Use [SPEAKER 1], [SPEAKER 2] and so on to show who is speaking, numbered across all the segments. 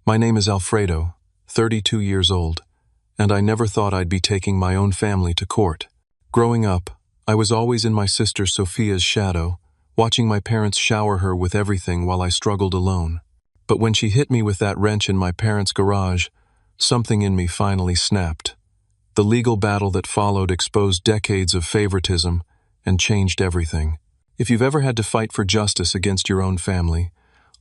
[SPEAKER 1] My name is Alfredo, 32 years old, and I never thought I'd be taking my own family to court. Growing up, I was always in my sister Sophia's shadow, watching my parents shower her with everything while I struggled alone. But when she hit me with that wrench in my parents' garage, something in me finally snapped. The legal battle that followed exposed decades of favoritism and changed everything. If you've ever had to fight for justice against your own family,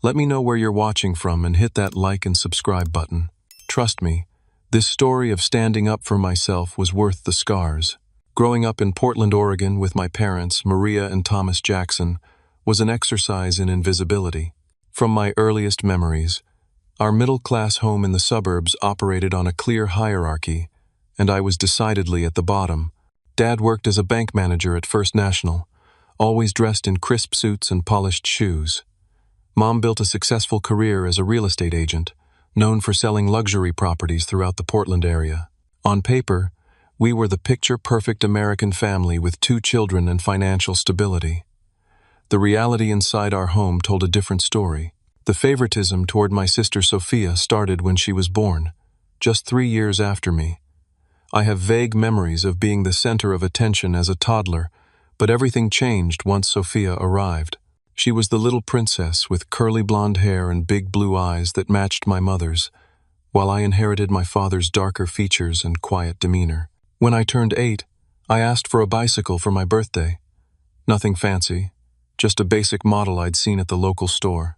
[SPEAKER 1] let me know where you're watching from and hit that like and subscribe button. Trust me, this story of standing up for myself was worth the scars. Growing up in Portland, Oregon with my parents, Maria and Thomas Jackson, was an exercise in invisibility. From my earliest memories, our middle-class home in the suburbs operated on a clear hierarchy, and I was decidedly at the bottom. Dad worked as a bank manager at First National, always dressed in crisp suits and polished shoes. Mom built a successful career as a real estate agent, known for selling luxury properties throughout the Portland area. On paper, we were the picture-perfect American family with 2 children and financial stability. The reality inside our home told a different story. The favoritism toward my sister Sophia started when she was born, just 3 years after me. I have vague memories of being the center of attention as a toddler, but everything changed once Sophia arrived. She was the little princess with curly blonde hair and big blue eyes that matched my mother's, while I inherited my father's darker features and quiet demeanor. When I turned 8, I asked for a bicycle for my birthday. Nothing fancy, just a basic model I'd seen at the local store.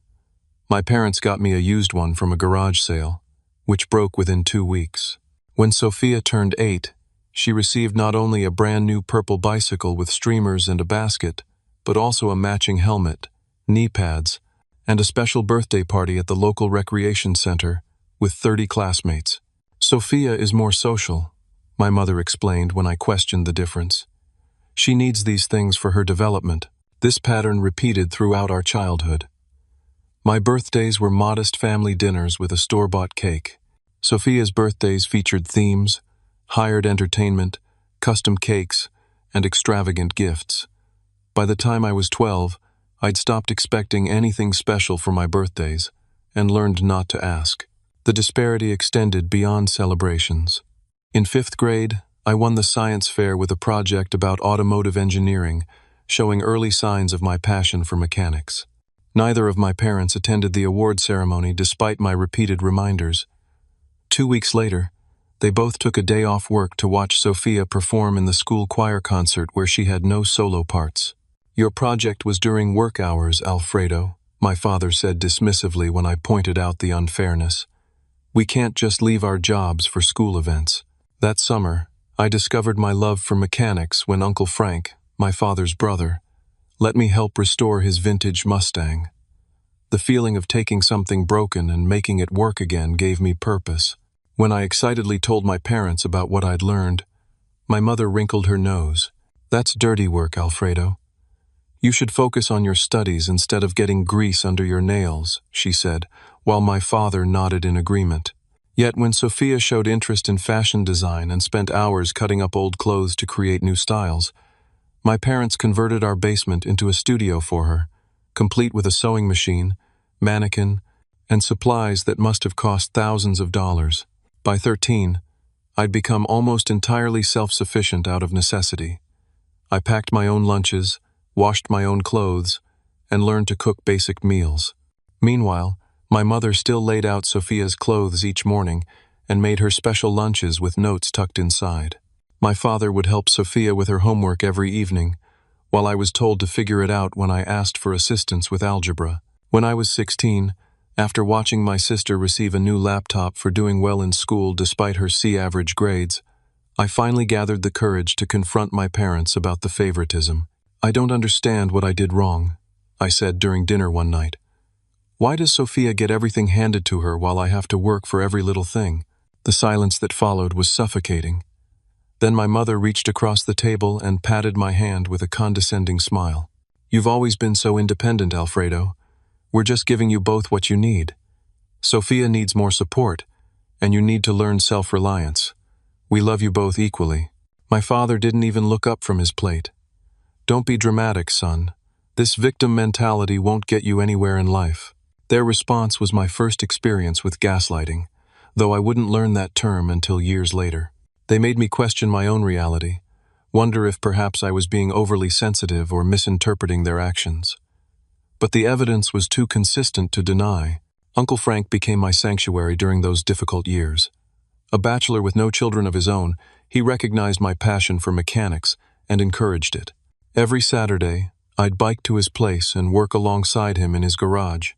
[SPEAKER 1] My parents got me a used one from a garage sale, which broke within 2 weeks. When Sophia turned 8, she received not only a brand new purple bicycle with streamers and a basket, but also a matching helmet, knee pads, and a special birthday party at the local recreation center with 30 classmates. Sophia is more social, my mother explained when I questioned the difference. She needs these things for her development. This pattern repeated throughout our childhood. My birthdays were modest family dinners with a store-bought cake. Sophia's birthdays featured themes, hired entertainment, custom cakes, and extravagant gifts. By the time I was 12, I'd stopped expecting anything special for my birthdays and learned not to ask. The disparity extended beyond celebrations. In 5th grade, I won the science fair with a project about automotive engineering, showing early signs of my passion for mechanics. Neither of my parents attended the award ceremony despite my repeated reminders. 2 weeks later, they both took a day off work to watch Sophia perform in the school choir concert where she had no solo parts. "Your project was during work hours, Alfredo," my father said dismissively when I pointed out the unfairness. "We can't just leave our jobs for school events." That summer, I discovered my love for mechanics when Uncle Frank, my father's brother, let me help restore his vintage Mustang. The feeling of taking something broken and making it work again gave me purpose. When I excitedly told my parents about what I'd learned, my mother wrinkled her nose. "That's dirty work, Alfredo. You should focus on your studies instead of getting grease under your nails," she said, while my father nodded in agreement. Yet when Sophia showed interest in fashion design and spent hours cutting up old clothes to create new styles, my parents converted our basement into a studio for her, complete with a sewing machine, mannequin, and supplies that must have cost thousands of dollars. By 13, I'd become almost entirely self-sufficient out of necessity. I packed my own lunches, washed my own clothes, and learned to cook basic meals. Meanwhile, my mother still laid out Sophia's clothes each morning and made her special lunches with notes tucked inside. My father would help Sophia with her homework every evening, while I was told to figure it out when I asked for assistance with algebra. When I was 16, after watching my sister receive a new laptop for doing well in school despite her C-average grades, I finally gathered the courage to confront my parents about the favoritism. "I don't understand what I did wrong," I said during dinner one night. "Why does Sophia get everything handed to her while I have to work for every little thing?" The silence that followed was suffocating. Then my mother reached across the table and patted my hand with a condescending smile. "You've always been so independent, Alfredo. We're just giving you both what you need. Sophia needs more support, and you need to learn self-reliance. We love you both equally." My father didn't even look up from his plate. "Don't be dramatic, son. This victim mentality won't get you anywhere in life. Their response was my first experience with gaslighting, though I wouldn't learn that term until years later. They made me question my own reality, wonder if perhaps I was being overly sensitive or misinterpreting their actions. But the evidence was too consistent to deny. Uncle Frank became my sanctuary during those difficult years. A bachelor with no children of his own, he recognized my passion for mechanics and encouraged it. Every Saturday, I'd bike to his place and work alongside him in his garage.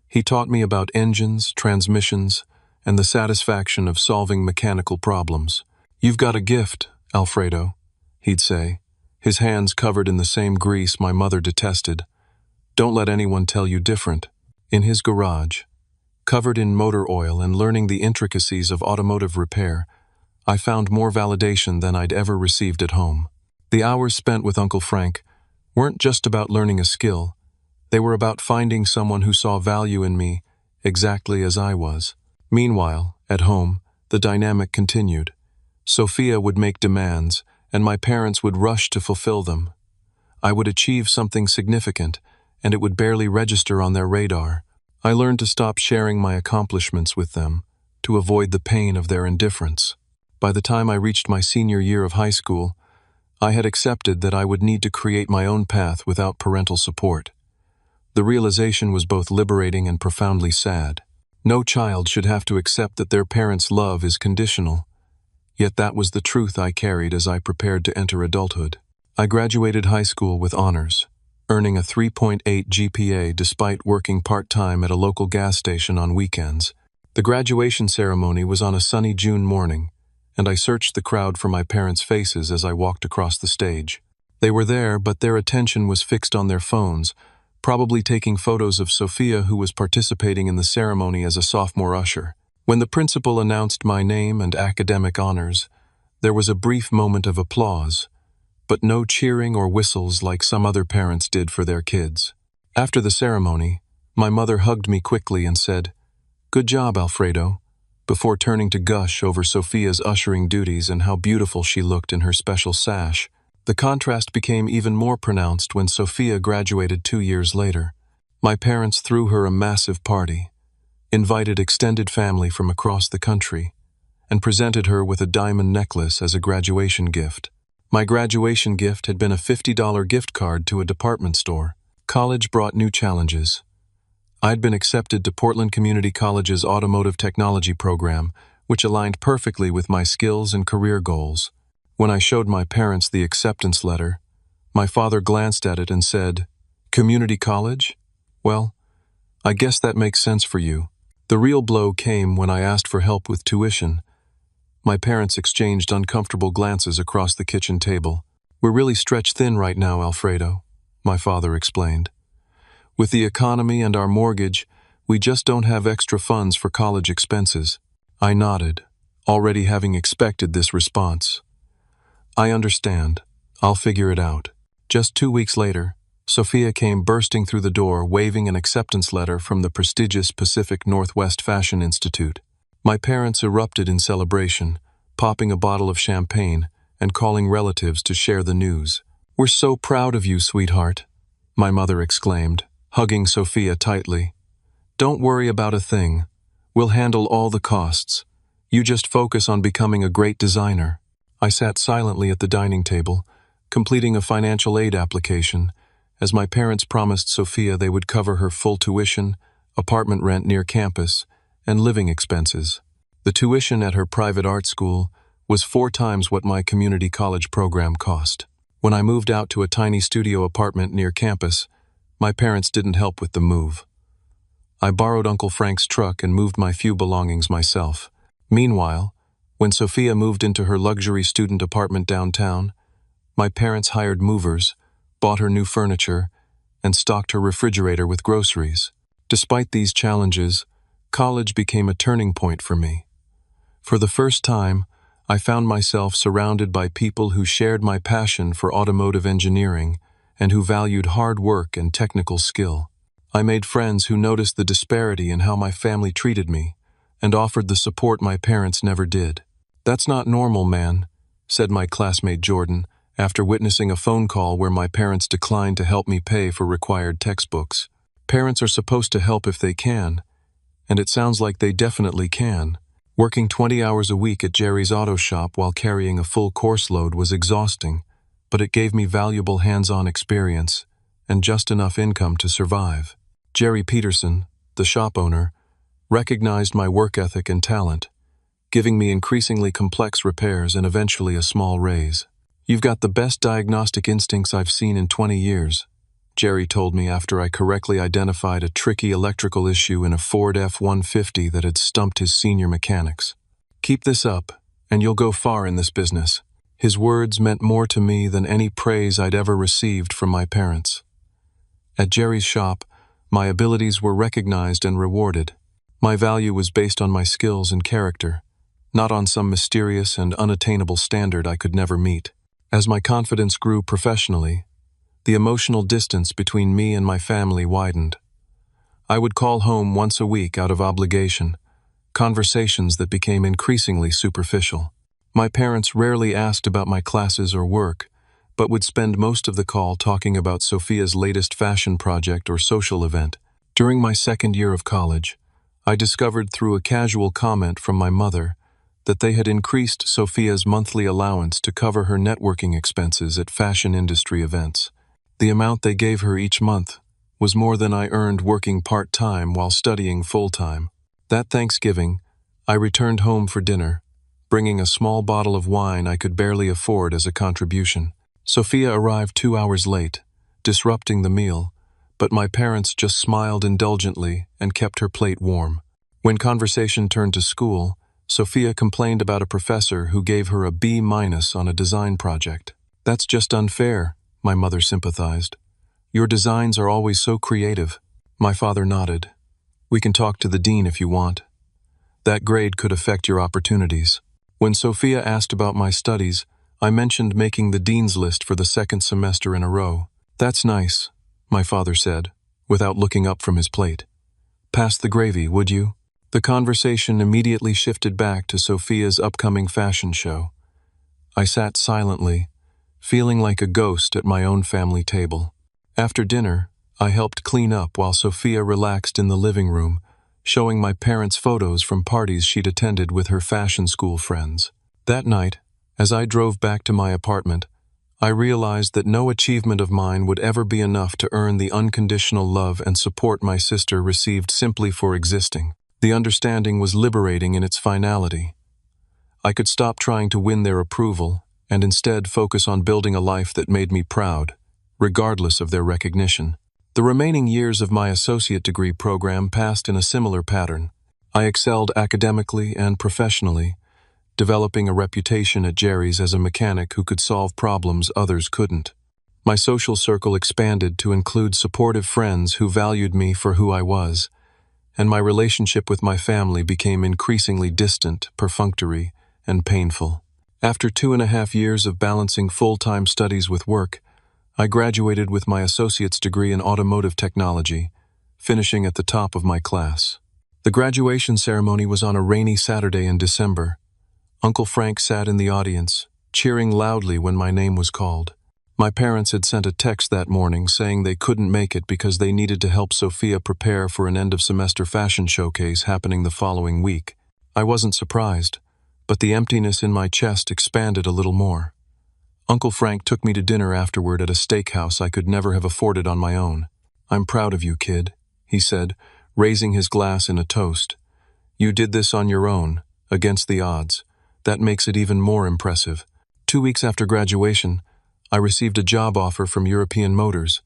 [SPEAKER 1] He taught me about engines, transmissions, and the satisfaction of solving mechanical problems. "You've got a gift, Alfredo," he'd say, his hands covered in the same grease my mother detested. "Don't let anyone tell you different." In his garage, covered in motor oil and learning the intricacies of automotive repair, I found more validation than I'd ever received at home. The hours spent with Uncle Frank weren't just about learning a skill. They were about finding someone who saw value in me exactly as I was. Meanwhile, at home, the dynamic continued. Sophia would make demands, and my parents would rush to fulfill them. I would achieve something significant, and it would barely register on their radar. I learned to stop sharing my accomplishments with them, to avoid the pain of their indifference. By the time I reached my senior year of high school, I had accepted that I would need to create my own path without parental support. The realization was both liberating and profoundly sad. No child should have to accept that their parents' love is conditional. Yet that was the truth I carried as I prepared to enter adulthood. I graduated high school with honors, earning a 3.8 GPA despite working part-time at a local gas station on weekends. The graduation ceremony was on a sunny June morning, and I searched the crowd for my parents' faces as I walked across the stage. They were there, but their attention was fixed on their phones, probably taking photos of Sophia, who was participating in the ceremony as a sophomore usher. When the principal announced my name and academic honors, there was a brief moment of applause, but no cheering or whistles like some other parents did for their kids. After the ceremony, my mother hugged me quickly and said, "Good job, Alfredo," before turning to gush over Sophia's ushering duties and how beautiful she looked in her special sash. The contrast became even more pronounced when Sophia graduated 2 years later. My parents threw her a massive party, invited extended family from across the country, and presented her with a diamond necklace as a graduation gift. My graduation gift had been a $50 gift card to a department store. College brought new challenges. I'd been accepted to Portland Community College's automotive technology program, which aligned perfectly with my skills and career goals. When I showed my parents the acceptance letter, my father glanced at it and said, "Community college? Well, I guess that makes sense for you." The real blow came when I asked for help with tuition. My parents exchanged uncomfortable glances across the kitchen table. "We're really stretched thin right now, Alfredo," my father explained. "With the economy and our mortgage, we just don't have extra funds for college expenses." I nodded, already having expected this response. "I understand. I'll figure it out." Just 2 weeks later, Sophia came bursting through the door, waving an acceptance letter from the prestigious Pacific Northwest Fashion Institute. My parents erupted in celebration, popping a bottle of champagne and calling relatives to share the news. "We're so proud of you, sweetheart," my mother exclaimed, hugging Sophia tightly. "Don't worry about a thing. We'll handle all the costs. You just focus on becoming a great designer." I sat silently at the dining table, completing a financial aid application, as my parents promised Sophia they would cover her full tuition, apartment rent near campus, and living expenses. The tuition at her private art school was 4 times what my community college program cost. When I moved out to a tiny studio apartment near campus, my parents didn't help with the move. I borrowed Uncle Frank's truck and moved my few belongings myself. Meanwhile, when Sophia moved into her luxury student apartment downtown, my parents hired movers, bought her new furniture, and stocked her refrigerator with groceries. Despite these challenges, college became a turning point for me. For the first time, I found myself surrounded by people who shared my passion for automotive engineering and who valued hard work and technical skill. I made friends who noticed the disparity in how my family treated me and offered the support my parents never did. "That's not normal, man," said my classmate Jordan, after witnessing a phone call where my parents declined to help me pay for required textbooks. Parents are supposed to help if they can, and it sounds like they definitely can. Working 20 hours a week at Jerry's auto shop while carrying a full course load was exhausting, but it gave me valuable hands-on experience and just enough income to survive. Jerry Peterson, the shop owner, recognized my work ethic and talent, giving me increasingly complex repairs and eventually a small raise. "You've got the best diagnostic instincts I've seen in 20 years, Jerry told me after I correctly identified a tricky electrical issue in a Ford F-150 that had stumped his senior mechanics. "Keep this up, and you'll go far in this business." His words meant more to me than any praise I'd ever received from my parents. At Jerry's shop, my abilities were recognized and rewarded. My value was based on my skills and character, not on some mysterious and unattainable standard I could never meet. As my confidence grew professionally, the emotional distance between me and my family widened. I would call home once a week out of obligation, conversations that became increasingly superficial. My parents rarely asked about my classes or work, but would spend most of the call talking about Sophia's latest fashion project or social event. During my second year of college, I discovered through a casual comment from my mother that they had increased Sophia's monthly allowance to cover her networking expenses at fashion industry events. The amount they gave her each month was more than I earned working part-time while studying full-time. That Thanksgiving, I returned home for dinner, bringing a small bottle of wine I could barely afford as a contribution. Sophia arrived 2 hours late, disrupting the meal, but my parents just smiled indulgently and kept her plate warm. When conversation turned to school, Sophia complained about a professor who gave her a B- on a design project. "That's just unfair," my mother sympathized. "Your designs are always so creative." My father nodded. "We can talk to the dean if you want. That grade could affect your opportunities." When Sophia asked about my studies, I mentioned making the dean's list for the second semester in a row. "That's nice," my father said, without looking up from his plate. "Pass the gravy, would you?" The conversation immediately shifted back to Sophia's upcoming fashion show. I sat silently, feeling like a ghost at my own family table. After dinner, I helped clean up while Sophia relaxed in the living room, showing my parents photos from parties she'd attended with her fashion school friends. That night, as I drove back to my apartment, I realized that no achievement of mine would ever be enough to earn the unconditional love and support my sister received simply for existing. The understanding was liberating in its finality. I could stop trying to win their approval and instead focus on building a life that made me proud, regardless of their recognition. The remaining years of my associate degree program passed in a similar pattern. I excelled academically and professionally, developing a reputation at Jerry's as a mechanic who could solve problems others couldn't. My social circle expanded to include supportive friends who valued me for who I was, and my relationship with my family became increasingly distant, perfunctory, and painful. After 2.5 years of balancing full-time studies with work, I graduated with my associate's degree in automotive technology, finishing at the top of my class. The graduation ceremony was on a rainy Saturday in December. Uncle Frank sat in the audience, cheering loudly when my name was called. My parents had sent a text that morning saying they couldn't make it because they needed to help Sophia prepare for an end-of-semester fashion showcase happening the following week. I wasn't surprised, but the emptiness in my chest expanded a little more. Uncle Frank took me to dinner afterward at a steakhouse I could never have afforded on my own. "I'm proud of you, kid," he said, raising his glass in a toast. "You did this on your own, against the odds. That makes it even more impressive." 2 weeks after graduation, I received a job offer from European Motors,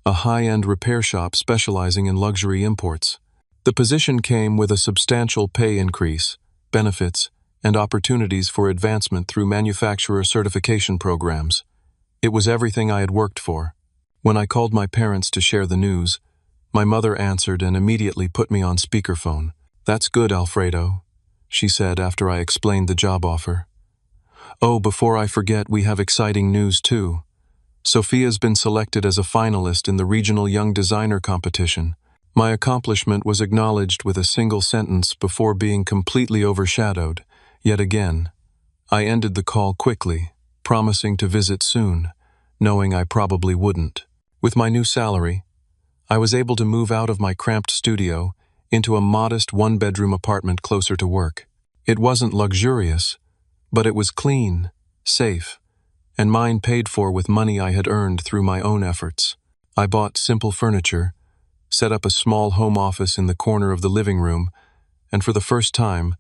[SPEAKER 1] a high-end repair shop specializing in luxury imports. The position came with a substantial pay increase, benefits, and opportunities for advancement through manufacturer certification programs. It was everything I had worked for. When I called my parents to share the news, my mother answered and immediately put me on speakerphone. "That's good, Alfredo," she said after I explained the job offer. "Oh, before I forget, we have exciting news too. Sophia's been selected as a finalist in the regional young designer competition." My accomplishment was acknowledged with a single sentence before being completely overshadowed. Yet again, I ended the call quickly, promising to visit soon, knowing I probably wouldn't. With my new salary, I was able to move out of my cramped studio into a modest one-bedroom apartment closer to work. It wasn't luxurious, but it was clean, safe, and mine paid for with money I had earned through my own efforts. I bought simple furniture, set up a small home office in the corner of the living room, and for the first time,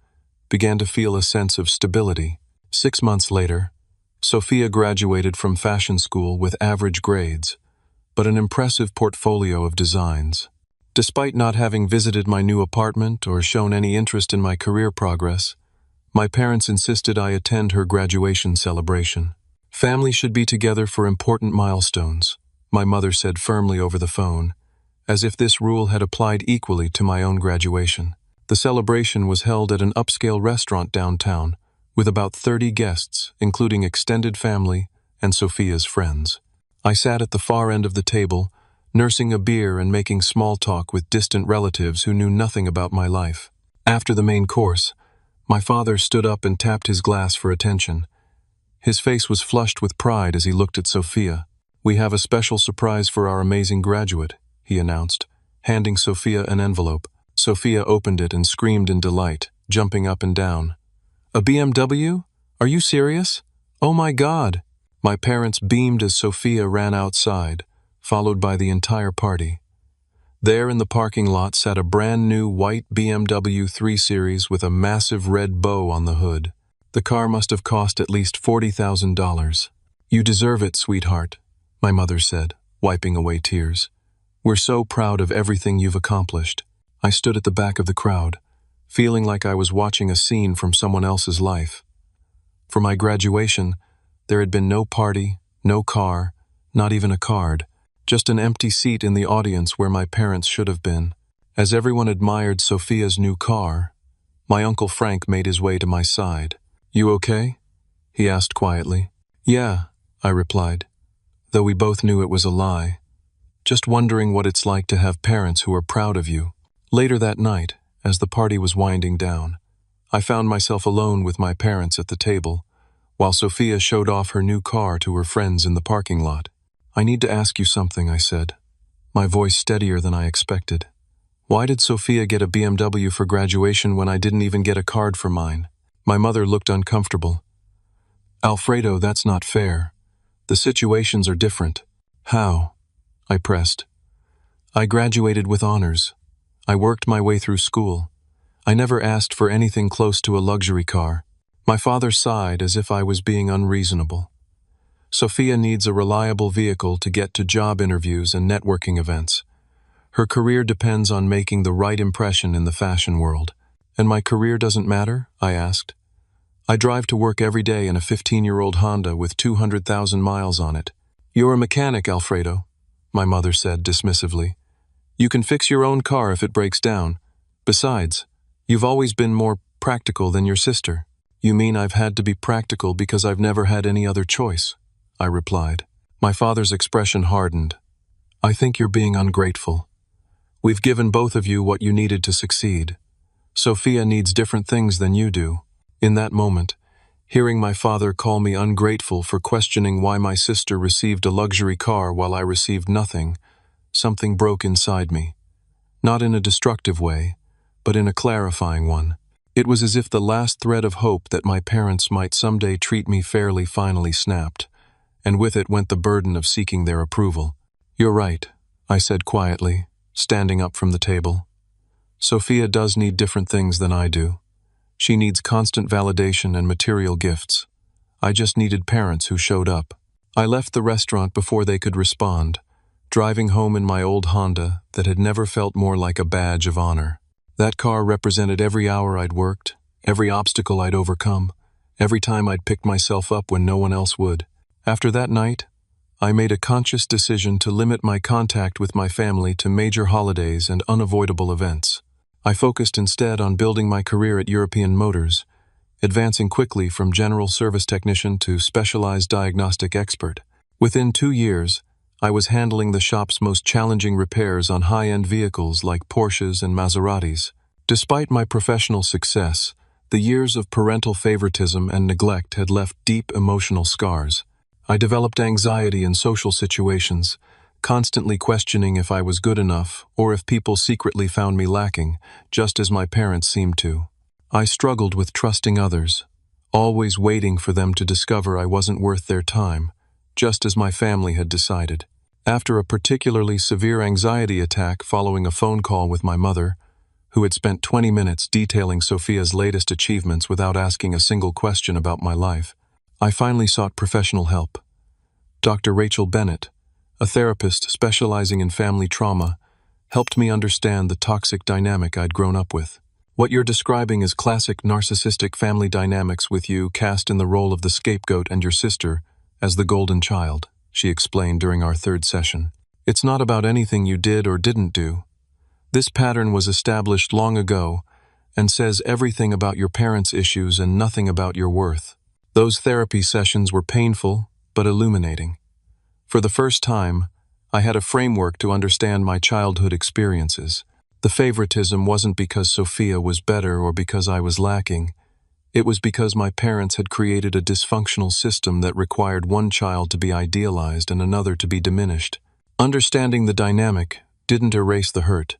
[SPEAKER 1] began to feel a sense of stability. 6 months later, Sophia graduated from fashion school with average grades, but an impressive portfolio of designs. Despite not having visited my new apartment or shown any interest in my career progress, my parents insisted I attend her graduation celebration. Family should be together for important milestones, my mother said firmly over the phone, as if this rule had applied equally to my own graduation. The celebration was held at an upscale restaurant downtown, with about 30 guests, including extended family and Sophia's friends. I sat at the far end of the table, nursing a beer and making small talk with distant relatives who knew nothing about my life. After the main course, my father stood up and tapped his glass for attention. His face was flushed with pride as he looked at Sophia. "We have a special surprise for our amazing graduate," he announced, handing Sophia an envelope. Sophia opened it and screamed in delight, jumping up and down. "A BMW? Are you serious? Oh my God!" My parents beamed as Sophia ran outside, followed by the entire party. There in the parking lot sat a brand new white BMW 3 Series with a massive red bow on the hood. The car must have cost at least $40,000. "You deserve it, sweetheart," my mother said, wiping away tears. "We're so proud of everything you've accomplished." I stood at the back of the crowd, feeling like I was watching a scene from someone else's life. For my graduation, there had been no party, no car, not even a card, just an empty seat in the audience where my parents should have been. As everyone admired Sophia's new car, my Uncle Frank made his way to my side. "You okay?" he asked quietly. "Yeah," I replied, though we both knew it was a lie. "Just wondering what it's like to have parents who are proud of you." Later that night, as the party was winding down, I found myself alone with my parents at the table, while Sophia showed off her new car to her friends in the parking lot. "I need to ask you something," I said, my voice steadier than I expected. "Why did Sophia get a BMW for graduation when I didn't even get a card for mine?" My mother looked uncomfortable. "Alfredo, that's not fair. The situations are different." "How?" I pressed. "I graduated with honors. I worked my way through school. I never asked for anything close to a luxury car." My father sighed as if I was being unreasonable. "Sophia needs a reliable vehicle to get to job interviews and networking events. Her career depends on making the right impression in the fashion world." "And my career doesn't matter?" I asked. "I drive to work every day in a 15-year-old Honda with 200,000 miles on it." "You're a mechanic, Alfredo," my mother said dismissively. "You can fix your own car if it breaks down. Besides, you've always been more practical than your sister." "You mean I've had to be practical because I've never had any other choice?" I replied. My father's expression hardened. "I think you're being ungrateful. We've given both of you what you needed to succeed. Sophia needs different things than you do." In that moment, hearing my father call me ungrateful for questioning why my sister received a luxury car while I received nothing, something broke inside me. Not in a destructive way, but in a clarifying one. It was as if the last thread of hope that my parents might someday treat me fairly finally snapped, and with it went the burden of seeking their approval. "You're right," I said quietly, standing up from the table. "Sophia does need different things than I do. She needs constant validation and material gifts. I just needed parents who showed up." I left the restaurant before they could respond, driving home in my old Honda that had never felt more like a badge of honor. That car represented every hour I'd worked, every obstacle I'd overcome, every time I'd picked myself up when no one else would. After that night, I made a conscious decision to limit my contact with my family to major holidays and unavoidable events. I focused instead on building my career at European Motors, advancing quickly from general service technician to specialized diagnostic expert. Within 2 years, I was handling the shop's most challenging repairs on high-end vehicles like Porsches and Maseratis. Despite my professional success, the years of parental favoritism and neglect had left deep emotional scars. I developed anxiety in social situations, constantly questioning if I was good enough or if people secretly found me lacking, just as my parents seemed to. I struggled with trusting others, always waiting for them to discover I wasn't worth their time, just as my family had decided. After a particularly severe anxiety attack following a phone call with my mother, who had spent 20 minutes detailing Sophia's latest achievements without asking a single question about my life, I finally sought professional help. Dr. Rachel Bennett, a therapist specializing in family trauma, helped me understand the toxic dynamic I'd grown up with. What you're describing is classic narcissistic family dynamics, with you cast in the role of the scapegoat and your sister as the golden child, she explained during our third session. It's not about anything you did or didn't do. This pattern was established long ago and says everything about your parents' issues and nothing about your worth. Those therapy sessions were painful but illuminating. For the first time, I had a framework to understand my childhood experiences. The favoritism wasn't because Sophia was better or because I was lacking. It was because my parents had created a dysfunctional system that required one child to be idealized and another to be diminished. Understanding the dynamic didn't erase the hurt,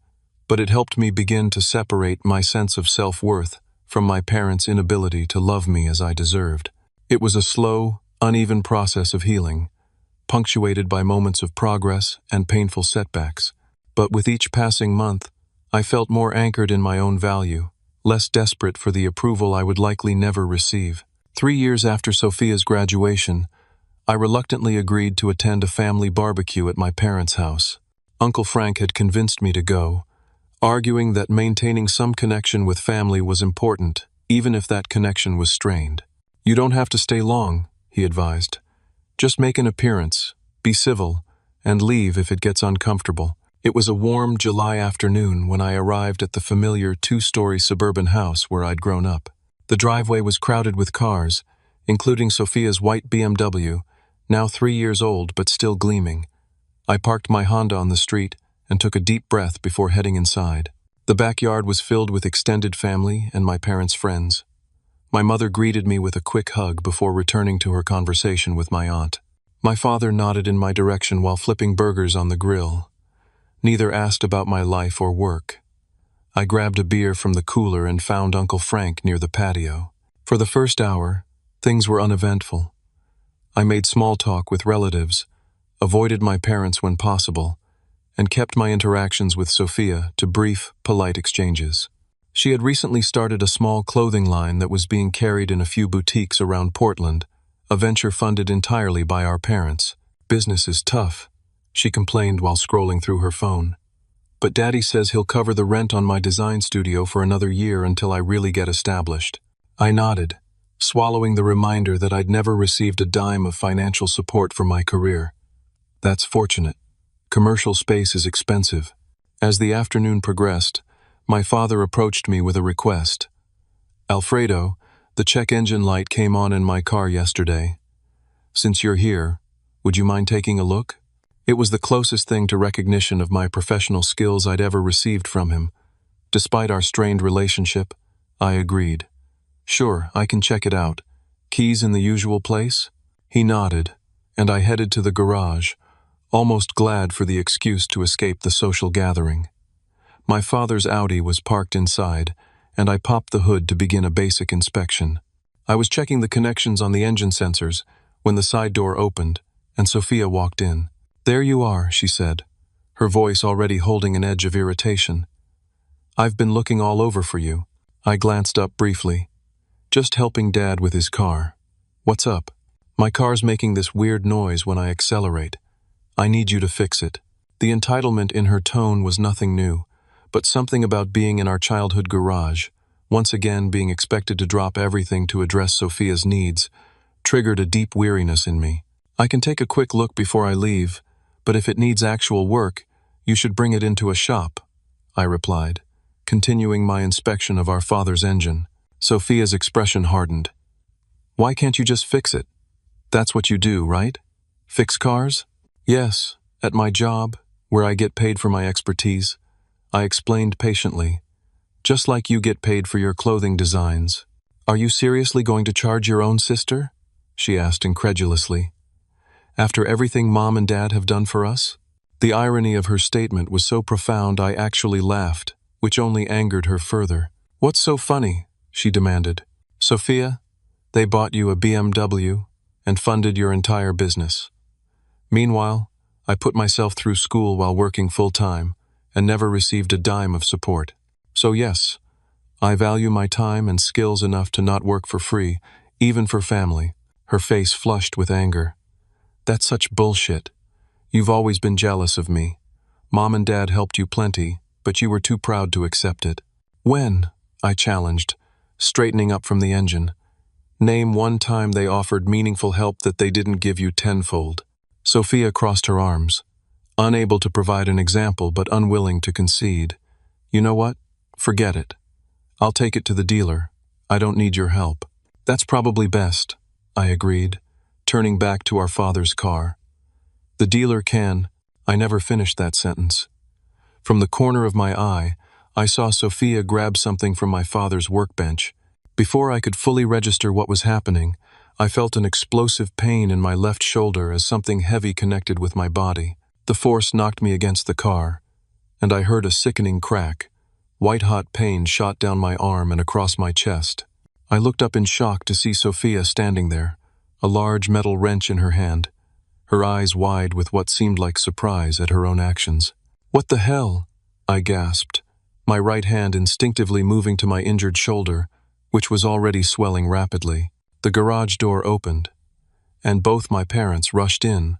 [SPEAKER 1] but it helped me begin to separate my sense of self-worth from my parents' inability to love me as I deserved. It was a slow, uneven process of healing, punctuated by moments of progress and painful setbacks. But with each passing month, I felt more anchored in my own value, less desperate for the approval I would likely never receive. 3 years after Sophia's graduation, I reluctantly agreed to attend a family barbecue at my parents' house. Uncle Frank had convinced me to go, arguing that maintaining some connection with family was important, even if that connection was strained. "You don't have to stay long," he advised. "Just make an appearance, be civil, and leave if it gets uncomfortable." It was a warm July afternoon when I arrived at the familiar 2-story suburban house where I'd grown up. The driveway was crowded with cars, including Sophia's white BMW, now 3 years old but still gleaming. I parked my Honda on the street and took a deep breath before heading inside. The backyard was filled with extended family and my parents' friends. My mother greeted me with a quick hug before returning to her conversation with my aunt. My father nodded in my direction while flipping burgers on the grill. Neither asked about my life or work. I grabbed a beer from the cooler and found Uncle Frank near the patio. For the first hour, things were uneventful. I made small talk with relatives, avoided my parents when possible, and kept my interactions with Sophia to brief, polite exchanges. She had recently started a small clothing line that was being carried in a few boutiques around Portland, a venture funded entirely by our parents. "Business is tough," she complained while scrolling through her phone. "But Daddy says he'll cover the rent on my design studio for another year until I really get established." I nodded, swallowing the reminder that I'd never received a dime of financial support for my career. "That's fortunate. Commercial space is expensive." As the afternoon progressed, my father approached me with a request. "Alfredo, the check engine light came on in my car yesterday. Since you're here, would you mind taking a look?" It was the closest thing to recognition of my professional skills I'd ever received from him. Despite our strained relationship, I agreed. "Sure, I can check it out. Keys in the usual place?" He nodded, and I headed to the garage, almost glad for the excuse to escape the social gathering. My father's Audi was parked inside, and I popped the hood to begin a basic inspection. I was checking the connections on the engine sensors when the side door opened, and Sophia walked in. "There you are," she said, her voice already holding an edge of irritation. "I've been looking all over for you." I glanced up briefly. "Just helping Dad with his car." "What's up?" "My car's making this weird noise when I accelerate. I need you to fix it." The entitlement in her tone was nothing new, but something about being in our childhood garage, once again being expected to drop everything to address Sophia's needs, triggered a deep weariness in me. "I can take a quick look before I leave, but if it needs actual work, you should bring it into a shop," I replied, continuing my inspection of our father's engine. Sophia's expression hardened. "Why can't you just fix it? That's what you do, right? Fix cars?" "Yes, at my job, where I get paid for my expertise," I explained patiently. "Just like you get paid for your clothing designs." "Are you seriously going to charge your own sister?" she asked incredulously. "After everything Mom and Dad have done for us?" The irony of her statement was so profound I actually laughed, which only angered her further. "What's so funny?" she demanded. "Sophia, they bought you a BMW and funded your entire business. Meanwhile, I put myself through school while working full-time and never received a dime of support. So yes, I value my time and skills enough to not work for free, even for family." Her face flushed with anger. "That's such bullshit. You've always been jealous of me. Mom and Dad helped you plenty, but you were too proud to accept it." "When?" I challenged, straightening up from the engine. "Name one time they offered meaningful help that they didn't give you tenfold." Sophia crossed her arms, unable to provide an example but unwilling to concede. "You know what? Forget it. I'll take it to the dealer. I don't need your help." "That's probably best," I agreed, turning back to our father's car. "The dealer can—" I never finished that sentence. From the corner of my eye, I saw Sophia grab something from my father's workbench. Before I could fully register what was happening, I felt an explosive pain in my left shoulder as something heavy connected with my body. The force knocked me against the car, and I heard a sickening crack. White-hot pain shot down my arm and across my chest. I looked up in shock to see Sophia standing there, a large metal wrench in her hand, her eyes wide with what seemed like surprise at her own actions. "What the hell?" I gasped, my right hand instinctively moving to my injured shoulder, which was already swelling rapidly. The garage door opened, and both my parents rushed in,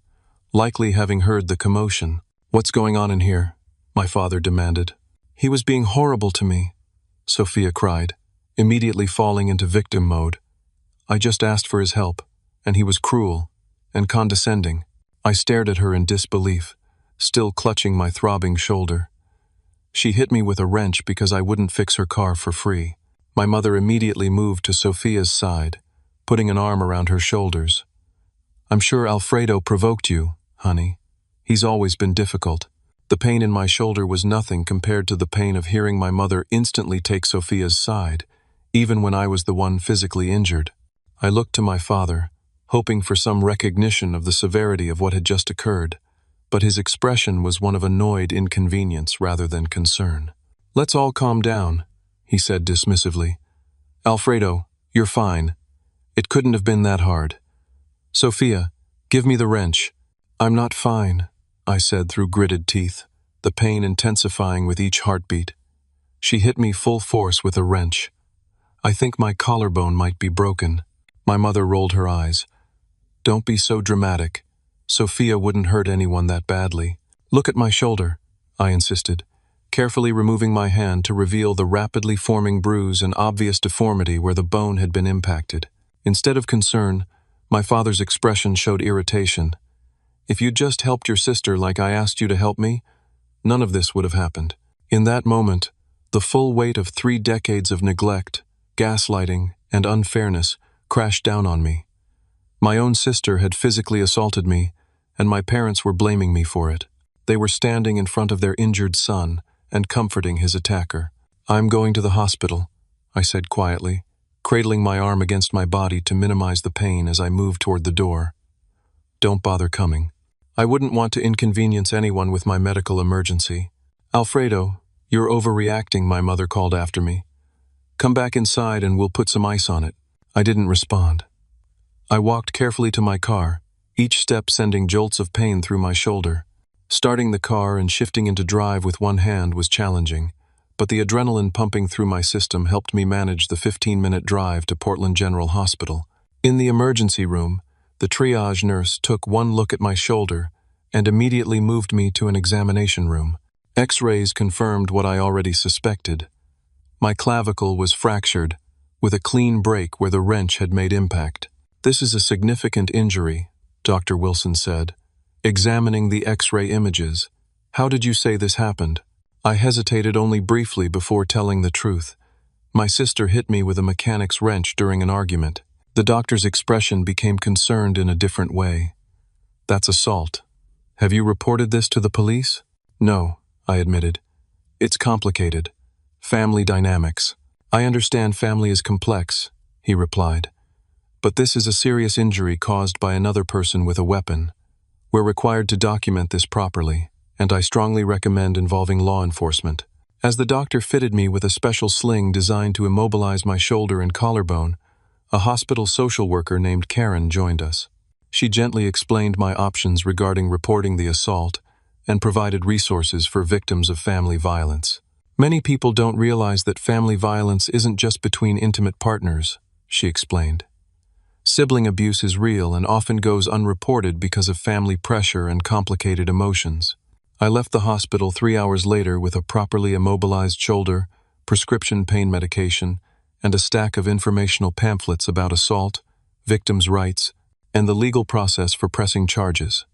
[SPEAKER 1] likely having heard the commotion. "What's going on in here?" my father demanded. "He was being horrible to me," Sophia cried, immediately falling into victim mode. "I just asked for his help, and he was cruel and condescending." I stared at her in disbelief, still clutching my throbbing shoulder. She hit me with a wrench because I wouldn't fix her car for free. My mother immediately moved to Sophia's side, putting an arm around her shoulders. "I'm sure Alfredo provoked you, honey. He's always been difficult." The pain in my shoulder was nothing compared to the pain of hearing my mother instantly take Sophia's side, even when I was the one physically injured. I looked to my father, hoping for some recognition of the severity of what had just occurred, but his expression was one of annoyed inconvenience rather than concern. "Let's all calm down," he said dismissively. "Alfredo, you're fine. It couldn't have been that hard. Sophia, give me the wrench." "I'm not fine," I said through gritted teeth, the pain intensifying with each heartbeat. She hit me full force with a wrench. "I think my collarbone might be broken." My mother rolled her eyes. "Don't be so dramatic. Sophia wouldn't hurt anyone that badly." "Look at my shoulder," I insisted, carefully removing my hand to reveal the rapidly forming bruise and obvious deformity where the bone had been impacted. Instead of concern, my father's expression showed irritation. "If you'd just helped your sister like I asked you to help me, none of this would have happened." In that moment, the full weight of 3 decades of neglect, gaslighting, and unfairness crashed down on me. My own sister had physically assaulted me, and my parents were blaming me for it. They were standing in front of their injured son and comforting his attacker. "I'm going to the hospital," I said quietly, cradling my arm against my body to minimize the pain as I moved toward the door. "Don't bother coming. I wouldn't want to inconvenience anyone with my medical emergency." "Alfredo, you're overreacting," my mother called after me. "Come back inside and we'll put some ice on it." I didn't respond. I walked carefully to my car, each step sending jolts of pain through my shoulder. Starting the car and shifting into drive with one hand was challenging, but the adrenaline pumping through my system helped me manage the 15-minute drive to Portland General Hospital. In the emergency room, the triage nurse took one look at my shoulder and immediately moved me to an examination room. X-rays confirmed what I already suspected. My clavicle was fractured, with a clean break where the wrench had made impact. "This is a significant injury," Dr. Wilson said, examining the X-ray images. "How did you say this happened?" I hesitated only briefly before telling the truth. My sister hit me with a mechanic's wrench during an argument. The doctor's expression became concerned in a different way. "That's assault. Have you reported this to the police?" "No," I admitted. "It's complicated. Family dynamics." "I understand family is complex," he replied. "But this is a serious injury caused by another person with a weapon. We're required to document this properly, and I strongly recommend involving law enforcement. As the doctor fitted me with a special sling designed to immobilize my shoulder and collarbone, a hospital social worker named Karen joined us. She gently explained my options regarding reporting the assault and provided resources for victims of family violence. Many people don't realize that family violence isn't just between intimate partners, she explained. Sibling abuse is real and often goes unreported because of family pressure and complicated emotions. I left the hospital 3 hours later with a properly immobilized shoulder, prescription pain medication, and a stack of informational pamphlets about assault, victims' rights, and the legal process for pressing charges.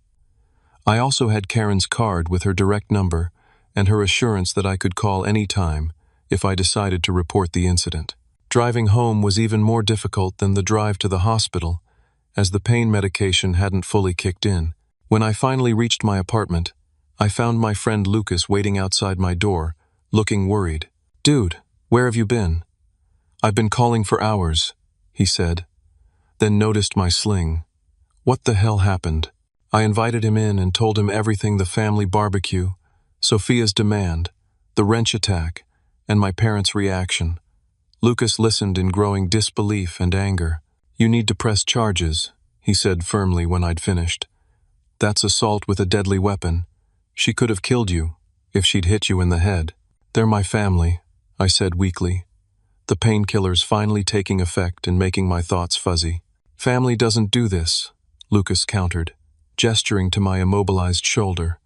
[SPEAKER 1] I also had Karen's card with her direct number and her assurance that I could call any time if I decided to report the incident. Driving home was even more difficult than the drive to the hospital, as the pain medication hadn't fully kicked in. When I finally reached my apartment, I found my friend Lucas waiting outside my door, looking worried. "Dude, where have you been?" "I've been calling for hours," he said, then noticed my sling. What the hell happened? I invited him in and told him everything: the family barbecue, Sophia's demand, the wrench attack, and my parents' reaction. Lucas listened in growing disbelief and anger. "You need to press charges," he said firmly when I'd finished. "That's assault with a deadly weapon. She could have killed you, if she'd hit you in the head." "They're my family," I said weakly, the painkillers finally taking effect and making my thoughts fuzzy. "Family doesn't do this," Lucas countered, gesturing to my immobilized shoulder.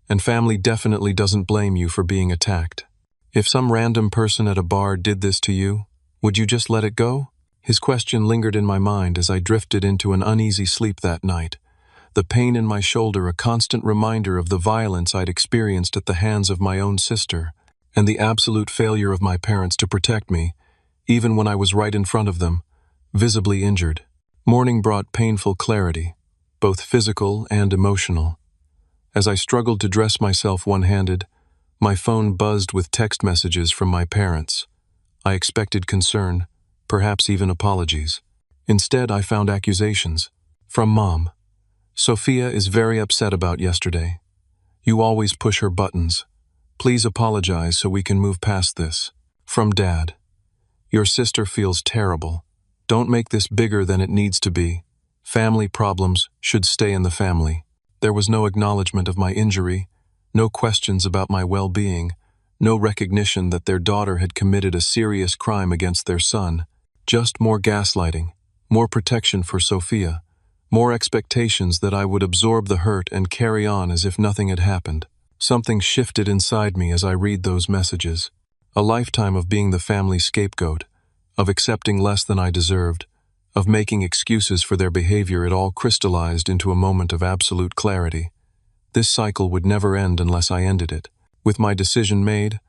[SPEAKER 1] "And family definitely doesn't blame you for being attacked. If some random person at a bar did this to you, would you just let it go?" His question lingered in my mind as I drifted into an uneasy sleep that night, the pain in my shoulder a constant reminder of the violence I'd experienced at the hands of my own sister, and the absolute failure of my parents to protect me, even when I was right in front of them, visibly injured. Morning brought painful clarity, both physical and emotional. As I struggled to dress myself one-handed, my phone buzzed with text messages from my parents. I expected concern, perhaps even apologies. Instead, I found accusations. From Mom. "Sophia is very upset about yesterday. You always push her buttons. Please apologize so we can move past this." From Dad. "Your sister feels terrible. Don't make this bigger than it needs to be. Family problems should stay in the family." There was no acknowledgement of my injury, no questions about my well-being, no recognition that their daughter had committed a serious crime against their son. Just more gaslighting, more protection for Sophia, more expectations that I would absorb the hurt and carry on as if nothing had happened. Something shifted inside me as I read those messages. A lifetime of being the family scapegoat, of accepting less than I deserved, of making excuses for their behavior, it all crystallized into a moment of absolute clarity. This cycle would never end unless I ended it. With my decision made,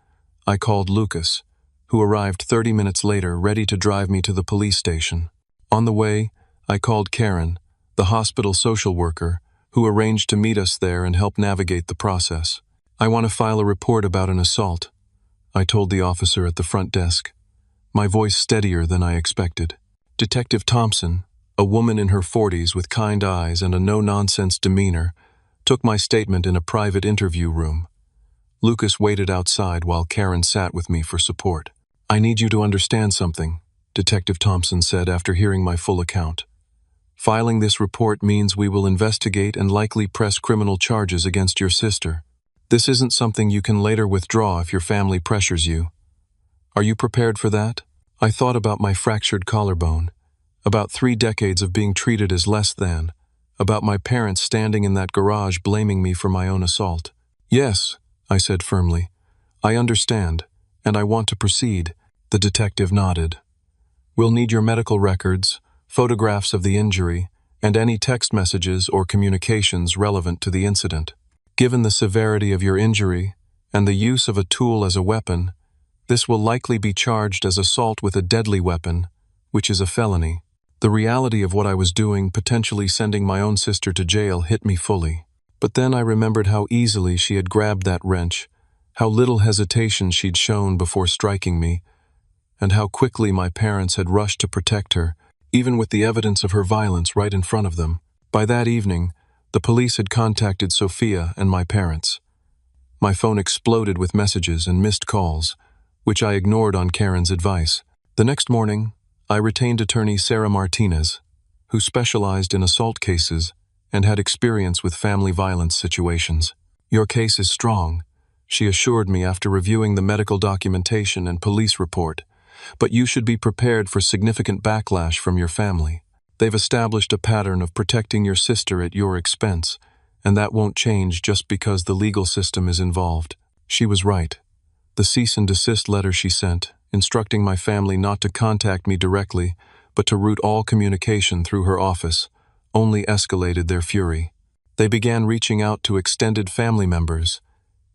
[SPEAKER 1] I called Lucas, who arrived 30 minutes later, ready to drive me to the police station. On the way, I called Karen, the hospital social worker, who arranged to meet us there and help navigate the process. "I want to file a report about an assault," I told the officer at the front desk, my voice steadier than I expected. Detective Thompson, a woman in her 40s with kind eyes and a no-nonsense demeanor, took my statement in a private interview room. Lucas waited outside while Karen sat with me for support. "I need you to understand something," Detective Thompson said after hearing my full account. "Filing this report means we will investigate and likely press criminal charges against your sister. This isn't something you can later withdraw if your family pressures you. Are you prepared for that?" I thought about my fractured collarbone, about 3 decades of being treated as less than, about my parents standing in that garage blaming me for my own assault. "Yes," I said firmly. "I understand, and I want to proceed." The detective nodded. "We'll need your medical records, photographs of the injury, and any text messages or communications relevant to the incident. Given the severity of your injury and the use of a tool as a weapon, this will likely be charged as assault with a deadly weapon, which is a felony." The reality of what I was doing, potentially sending my own sister to jail, hit me fully. But then I remembered how easily she had grabbed that wrench, how little hesitation she'd shown before striking me, and how quickly my parents had rushed to protect her, even with the evidence of her violence right in front of them. By that evening, the police had contacted Sophia and my parents. My phone exploded with messages and missed calls, which I ignored on Karen's advice. The next morning, I retained attorney Sarah Martinez, who specialized in assault cases and had experience with family violence situations. "Your case is strong," she assured me after reviewing the medical documentation and police report, "but you should be prepared for significant backlash from your family. They've established a pattern of protecting your sister at your expense, and that won't change just because the legal system is involved." She was right. The cease and desist letter she sent, instructing my family not to contact me directly, but to route all communication through her office, only escalated their fury. They began reaching out to extended family members,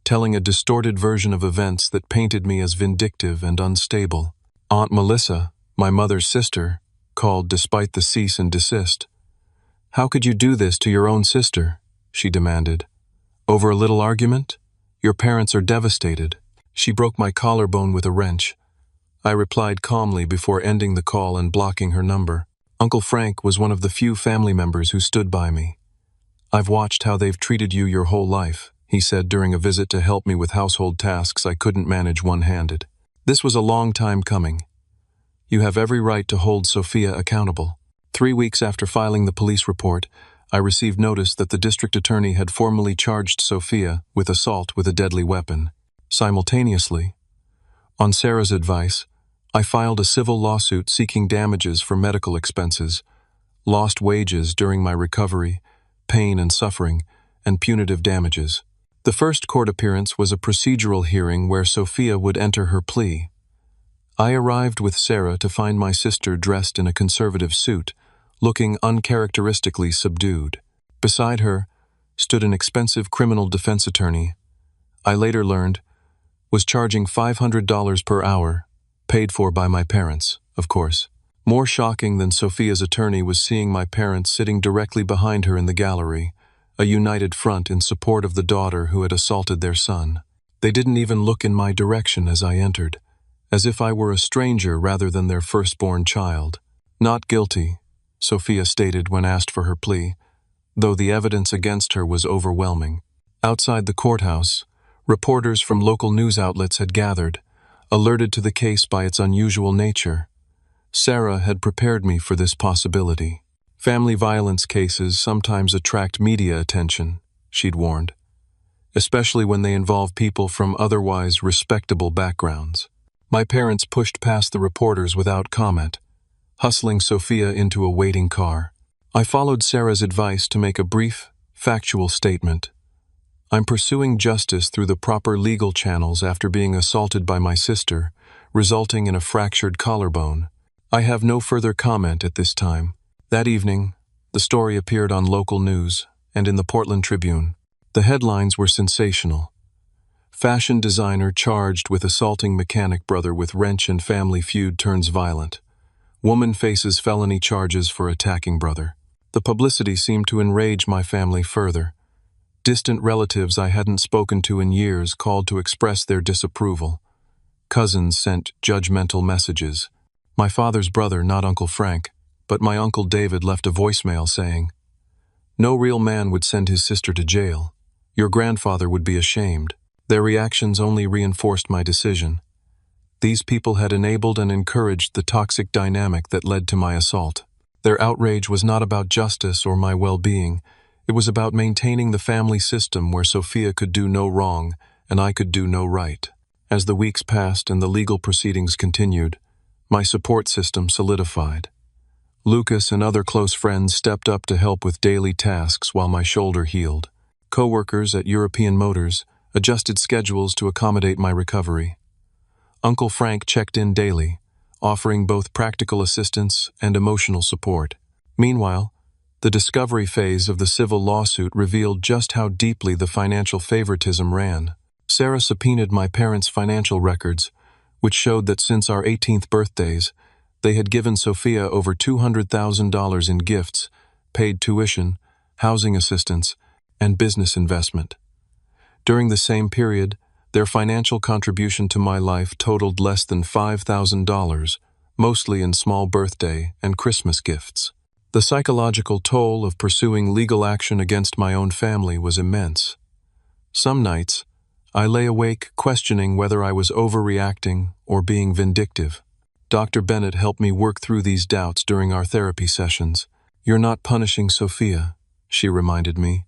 [SPEAKER 1] telling a distorted version of events that painted me as vindictive and unstable. Aunt Melissa, my mother's sister, called despite the cease and desist. "How could you do this to your own sister?" she demanded. "Over a little argument? Your parents are devastated." She broke my collarbone with a wrench. I replied calmly before ending the call and blocking her number. Uncle Frank was one of the few family members who stood by me. "I've watched how they've treated you your whole life," he said during a visit to help me with household tasks I couldn't manage one-handed. "This was a long time coming. You have every right to hold Sophia accountable." 3 weeks after filing the police report, I received notice that the district attorney had formally charged Sophia with assault with a deadly weapon. Simultaneously, on Sarah's advice, I filed a civil lawsuit seeking damages for medical expenses, lost wages during my recovery, pain and suffering, and punitive damages. The first court appearance was a procedural hearing where Sophia would enter her plea. I arrived with Sarah to find my sister dressed in a conservative suit, looking uncharacteristically subdued. Beside her stood an expensive criminal defense attorney. I later learned was charging $500 per hour, paid for by my parents, of course. More shocking than Sophia's attorney was seeing my parents sitting directly behind her in the gallery, a united front in support of the daughter who had assaulted their son. They didn't even look in my direction as I entered, as if I were a stranger rather than their firstborn child. "Not guilty," Sophia stated when asked for her plea, though the evidence against her was overwhelming. Outside the courthouse, reporters from local news outlets had gathered, alerted to the case by its unusual nature. Sarah had prepared me for this possibility. "Family violence cases sometimes attract media attention," she'd warned, "especially when they involve people from otherwise respectable backgrounds." My parents pushed past the reporters without comment, hustling Sophia into a waiting car. I followed Sarah's advice to make a brief, factual statement. "I'm pursuing justice through the proper legal channels after being assaulted by my sister, resulting in a fractured collarbone. I have no further comment at this time." That evening, the story appeared on local news and in the Portland Tribune. The headlines were sensational. "Fashion designer charged with assaulting mechanic brother with wrench and family feud turns violent. Woman faces felony charges for attacking brother." The publicity seemed to enrage my family further. Distant relatives I hadn't spoken to in years called to express their disapproval. Cousins sent judgmental messages. My father's brother, not Uncle Frank, but my Uncle David, left a voicemail saying, "No real man would send his sister to jail. Your grandfather would be ashamed." Their reactions only reinforced my decision. These people had enabled and encouraged the toxic dynamic that led to my assault. Their outrage was not about justice or my well-being. It was about maintaining the family system where Sophia could do no wrong and I could do no right. As the weeks passed and the legal proceedings continued, my support system solidified. Lucas and other close friends stepped up to help with daily tasks while my shoulder healed. Co-workers at European Motors adjusted schedules to accommodate my recovery. Uncle Frank checked in daily, offering both practical assistance and emotional support. Meanwhile, the discovery phase of the civil lawsuit revealed just how deeply the financial favoritism ran. Sarah subpoenaed my parents' financial records, which showed that since our 18th birthdays, they had given Sophia over $200,000 in gifts, paid tuition, housing assistance, and business investment. During the same period, their financial contribution to my life totaled less than $5,000, mostly in small birthday and Christmas gifts. The psychological toll of pursuing legal action against my own family was immense. Some nights, I lay awake, questioning whether I was overreacting or being vindictive. Dr. Bennett helped me work through these doubts during our therapy sessions. "You're not punishing Sophia," she reminded me.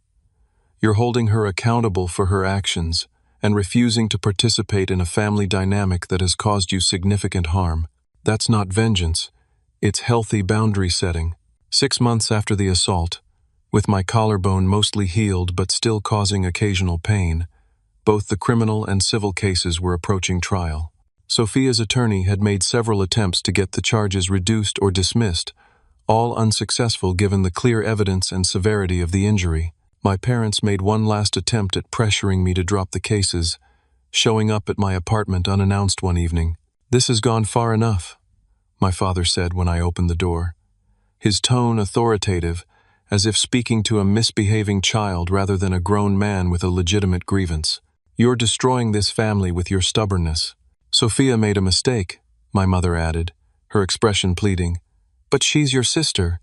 [SPEAKER 1] "You're holding her accountable for her actions and refusing to participate in a family dynamic that has caused you significant harm. That's not vengeance. It's healthy boundary setting." 6 months after the assault, with my collarbone mostly healed but still causing occasional pain, both the criminal and civil cases were approaching trial. Sophia's attorney had made several attempts to get the charges reduced or dismissed, all unsuccessful given the clear evidence and severity of the injury. My parents made one last attempt at pressuring me to drop the cases, showing up at my apartment unannounced one evening. "This has gone far enough," my father said when I opened the door, his tone authoritative, as if speaking to a misbehaving child rather than a grown man with a legitimate grievance. "You're destroying this family with your stubbornness." "Sophia made a mistake," my mother added, her expression pleading. "But she's your sister.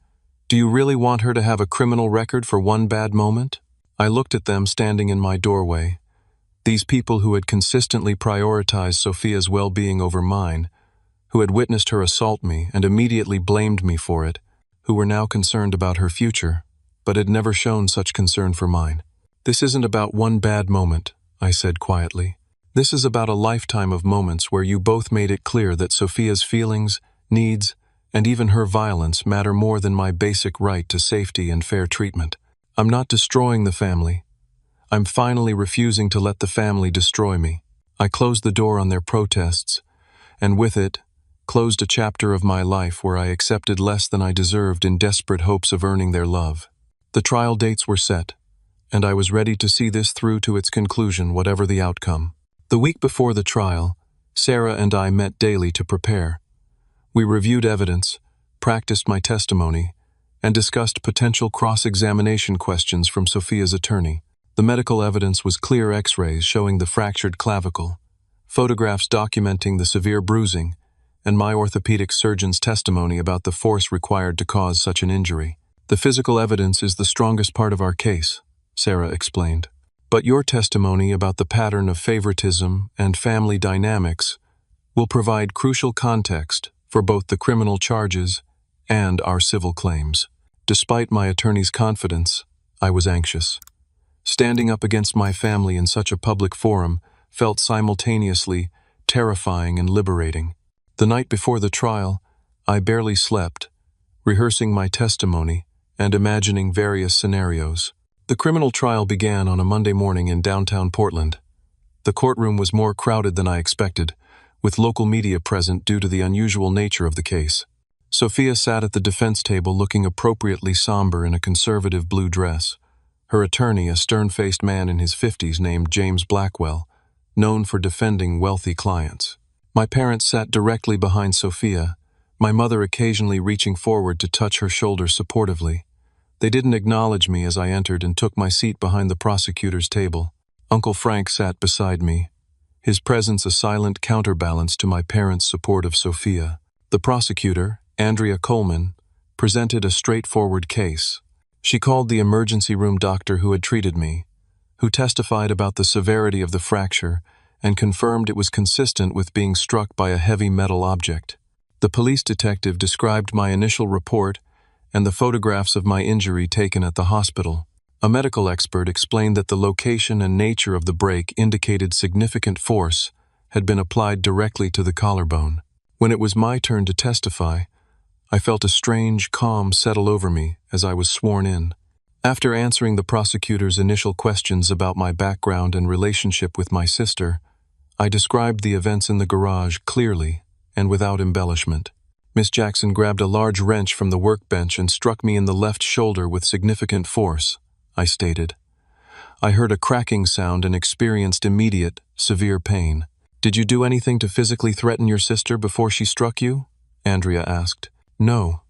[SPEAKER 1] Do you really want her to have a criminal record for one bad moment?" I looked at them standing in my doorway, these people who had consistently prioritized Sophia's well-being over mine, who had witnessed her assault me and immediately blamed me for it, who were now concerned about her future, but had never shown such concern for mine. "This isn't about one bad moment," I said quietly. "This is about a lifetime of moments where you both made it clear that Sophia's feelings, needs, and even her violence matter more than my basic right to safety and fair treatment. I'm not destroying the family. I'm finally refusing to let the family destroy me." I closed the door on their protests, and with it, closed a chapter of my life where I accepted less than I deserved in desperate hopes of earning their love. The trial dates were set, and I was ready to see this through to its conclusion, whatever the outcome. The week before the trial, Sarah and I met daily to prepare. We reviewed evidence, practiced my testimony, and discussed potential cross-examination questions from Sophia's attorney. The medical evidence was clear X-rays showing the fractured clavicle, photographs documenting the severe bruising, and my orthopedic surgeon's testimony about the force required to cause such an injury. "The physical evidence is the strongest part of our case," Sarah explained. "But your testimony about the pattern of favoritism and family dynamics will provide crucial context for both the criminal charges and our civil claims." Despite my attorney's confidence, I was anxious. Standing up against my family in such a public forum felt simultaneously terrifying and liberating. The night before the trial, I barely slept, rehearsing my testimony and imagining various scenarios. The criminal trial began on a Monday morning in downtown Portland. The courtroom was more crowded than I expected, with local media present due to the unusual nature of the case. Sophia sat at the defense table looking appropriately somber in a conservative blue dress. Her attorney, a stern-faced man in his 50s named James Blackwell, known for defending wealthy clients. My parents sat directly behind Sophia, my mother occasionally reaching forward to touch her shoulder supportively. They didn't acknowledge me as I entered and took my seat behind the prosecutor's table. Uncle Frank sat beside me, his presence a silent counterbalance to my parents' support of Sophia. The prosecutor, Andrea Coleman, presented a straightforward case. She called the emergency room doctor who had treated me, who testified about the severity of the fracture and confirmed it was consistent with being struck by a heavy metal object. The police detective described my initial report and the photographs of my injury taken at the hospital. A medical expert explained that the location and nature of the break indicated significant force had been applied directly to the collarbone. When it was my turn to testify, I felt a strange calm settle over me as I was sworn in. After answering the prosecutor's initial questions about my background and relationship with my sister, I described the events in the garage clearly and without embellishment. Miss Jackson grabbed a large wrench from the workbench and struck me in the left shoulder with significant force, I stated. I heard a cracking sound and experienced immediate, severe pain. "Did you do anything to physically threaten your sister before she struck you?" Andrea asked. "No.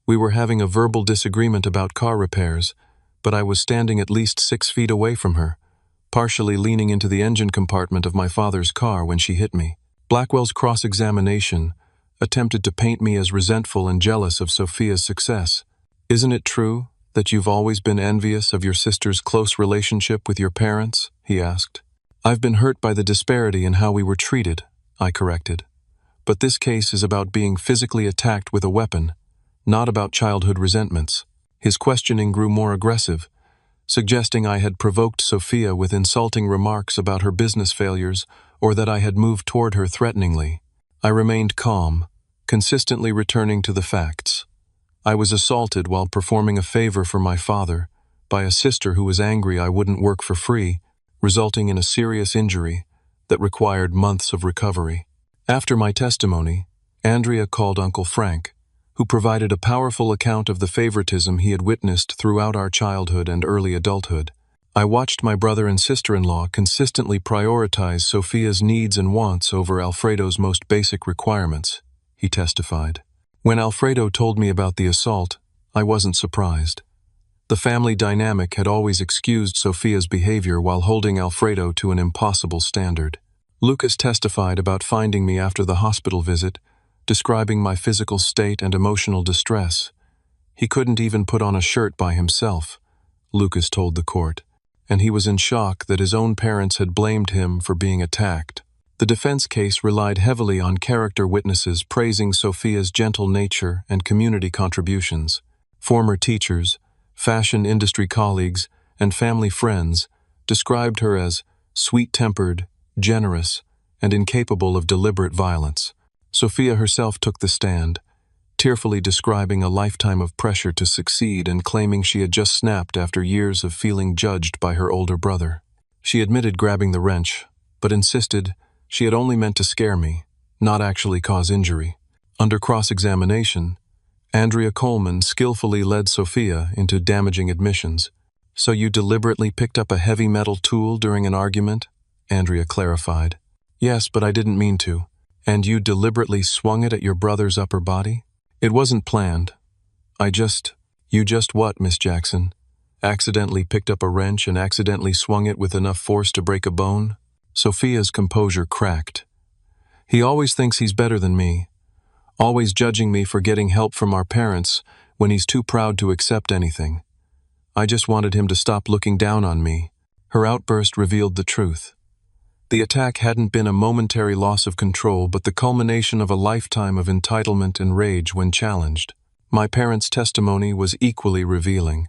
[SPEAKER 1] We were having a verbal disagreement about car repairs, but I was standing at least 6 feet away from her, partially leaning into the engine compartment of my father's car when she hit me." Blackwell's cross-examination attempted to paint me as resentful and jealous of Sophia's success. "Isn't it true that you've always been envious of your sister's close relationship with your parents?" he asked. I've been hurt by the disparity in how we were treated, I corrected. But this case is about being physically attacked with a weapon, not about childhood resentments. His questioning grew more aggressive, suggesting I had provoked Sophia with insulting remarks about her business failures or that I had moved toward her threateningly. I remained calm, consistently returning to the facts. I was assaulted while performing a favor for my father by a sister who was angry I wouldn't work for free, resulting in a serious injury that required months of recovery. After my testimony, Andrea called Uncle Frank, who provided a powerful account of the favoritism he had witnessed throughout our childhood and early adulthood. I watched my brother and sister-in-law consistently prioritize Sophia's needs and wants over Alfredo's most basic requirements, he testified. When Alfredo told me about the assault, I wasn't surprised. The family dynamic had always excused Sophia's behavior while holding Alfredo to an impossible standard. Lucas testified about finding me after the hospital visit, describing my physical state and emotional distress. He couldn't even put on a shirt by himself, Lucas told the court, and he was in shock that his own parents had blamed him for being attacked. The defense case relied heavily on character witnesses praising Sophia's gentle nature and community contributions. Former teachers, fashion industry colleagues, and family friends described her as sweet-tempered, generous, and incapable of deliberate violence. Sophia herself took the stand, tearfully describing a lifetime of pressure to succeed and claiming she had just snapped after years of feeling judged by her older brother. She admitted grabbing the wrench, but insisted she had only meant to scare me, not actually cause injury. Under cross-examination, Andrea Coleman skillfully led Sophia into damaging admissions. "So you deliberately picked up a heavy metal tool during an argument?" Andrea clarified. "Yes, but I didn't mean to." "And you deliberately swung it at your brother's upper body?" "It wasn't planned. You just what, Miss Jackson? Accidentally picked up a wrench and accidentally swung it with enough force to break a bone?" Sophia's composure cracked. "He always thinks he's better than me, always judging me for getting help from our parents when he's too proud to accept anything. I just wanted him to stop looking down on me." Her outburst revealed the truth. The attack hadn't been a momentary loss of control, but the culmination of a lifetime of entitlement and rage when challenged. My parents' testimony was equally revealing.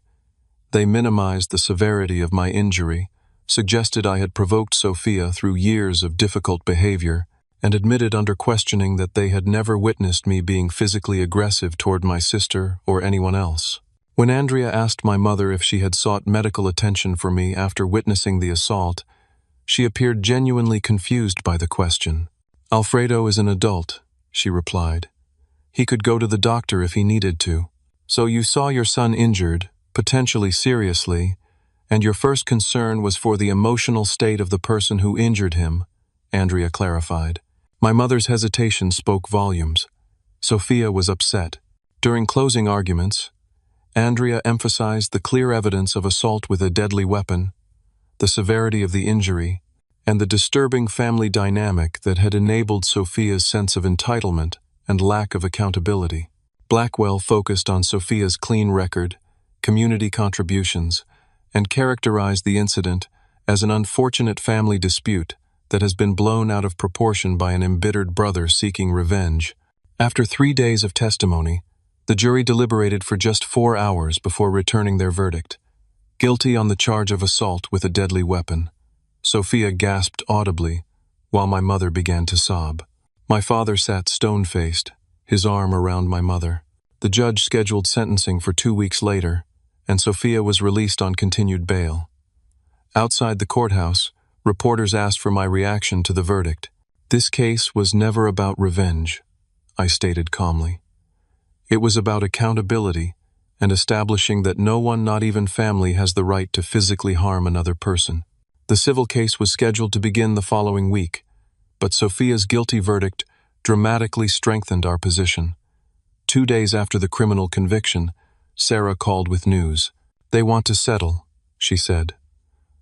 [SPEAKER 1] They minimized the severity of my injury, suggested I had provoked Sophia through years of difficult behavior, and admitted under questioning that they had never witnessed me being physically aggressive toward my sister or anyone else. When Andrea asked my mother if she had sought medical attention for me after witnessing the assault, she appeared genuinely confused by the question. "Alfredo is an adult," she replied. "He could go to the doctor if he needed to." "So you saw your son injured, potentially seriously, and your first concern was for the emotional state of the person who injured him," Andrea clarified. My mother's hesitation spoke volumes. Sophia was upset. During closing arguments, Andrea emphasized the clear evidence of assault with a deadly weapon, the severity of the injury, and the disturbing family dynamic that had enabled Sophia's sense of entitlement and lack of accountability. Blackwell focused on Sophia's clean record, community contributions, and characterized the incident as an unfortunate family dispute that has been blown out of proportion by an embittered brother seeking revenge. After 3 days of testimony, the jury deliberated for just 4 hours before returning their verdict. Guilty on the charge of assault with a deadly weapon. Sophia gasped audibly, while my mother began to sob. My father sat stone-faced, his arm around my mother. The judge scheduled sentencing for 2 weeks later, and Sophia was released on continued bail. Outside the courthouse, reporters asked for my reaction to the verdict. "This case was never about revenge," I stated calmly. "It was about accountability and establishing that no one, not even family, has the right to physically harm another person." The civil case was scheduled to begin the following week, but Sophia's guilty verdict dramatically strengthened our position. 2 days after the criminal conviction, Sarah called with news. "They want to settle," she said.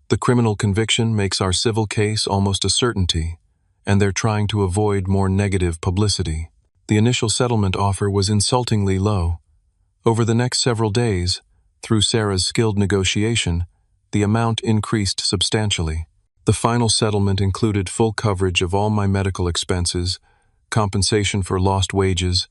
[SPEAKER 1] "The criminal conviction makes our civil case almost a certainty, and they're trying to avoid more negative publicity." The initial settlement offer was insultingly low. Over the next several days, through Sarah's skilled negotiation, the amount increased substantially. The final settlement included full coverage of all my medical expenses, compensation for lost wages,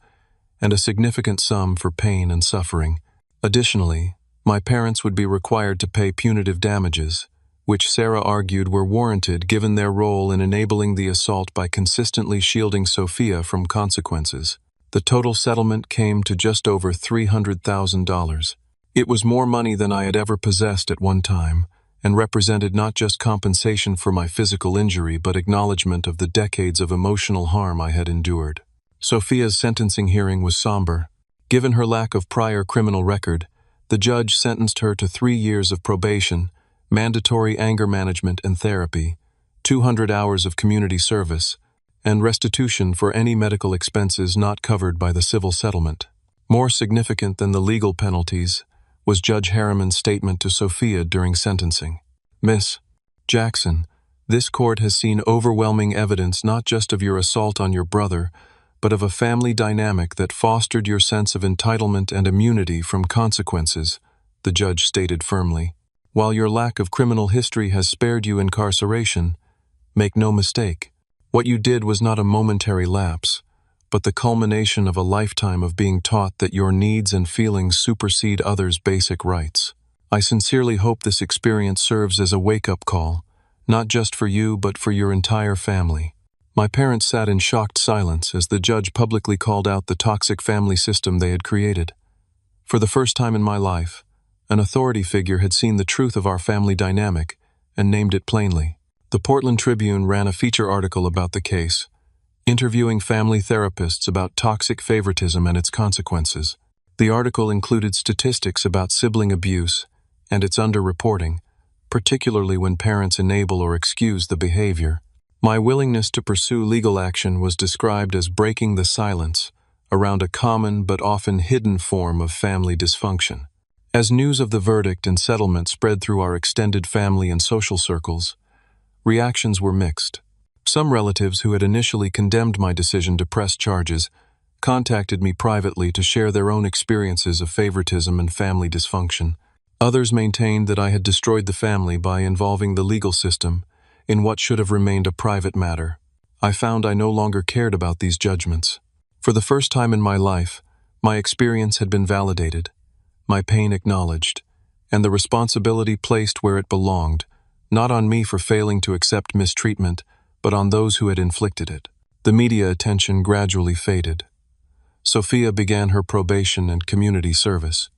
[SPEAKER 1] and a significant sum for pain and suffering. Additionally, my parents would be required to pay punitive damages, which Sarah argued were warranted given their role in enabling the assault by consistently shielding Sophia from consequences. The total settlement came to just over $300,000. It was more money than I had ever possessed at one time, and represented not just compensation for my physical injury but acknowledgement of the decades of emotional harm I had endured. Sophia's sentencing hearing was somber. Given her lack of prior criminal record, the judge sentenced her to 3 years of probation, mandatory anger management and therapy, 200 hours of community service, and restitution for any medical expenses not covered by the civil settlement. More significant than the legal penalties was Judge Harriman's statement to Sophia during sentencing. "Miss Jackson, this court has seen overwhelming evidence not just of your assault on your brother, but of a family dynamic that fostered your sense of entitlement and immunity from consequences," the judge stated firmly. "While your lack of criminal history has spared you incarceration, make no mistake, what you did was not a momentary lapse, but the culmination of a lifetime of being taught that your needs and feelings supersede others' basic rights. I sincerely hope this experience serves as a wake-up call, not just for you but for your entire family." My parents sat in shocked silence as the judge publicly called out the toxic family system they had created. For the first time in my life, an authority figure had seen the truth of our family dynamic and named it plainly. The Portland Tribune ran a feature article about the case, interviewing family therapists about toxic favoritism and its consequences. The article included statistics about sibling abuse and its underreporting, particularly when parents enable or excuse the behavior. My willingness to pursue legal action was described as breaking the silence around a common but often hidden form of family dysfunction. As news of the verdict and settlement spread through our extended family and social circles, reactions were mixed. Some relatives who had initially condemned my decision to press charges contacted me privately to share their own experiences of favoritism and family dysfunction. Others maintained that I had destroyed the family by involving the legal system in what should have remained a private matter. I found I no longer cared about these judgments. For the first time in my life, my experience had been validated, my pain acknowledged, and the responsibility placed where it belonged, not on me for failing to accept mistreatment, but on those who had inflicted it. The media attention gradually faded. Sophia began her probation and community service.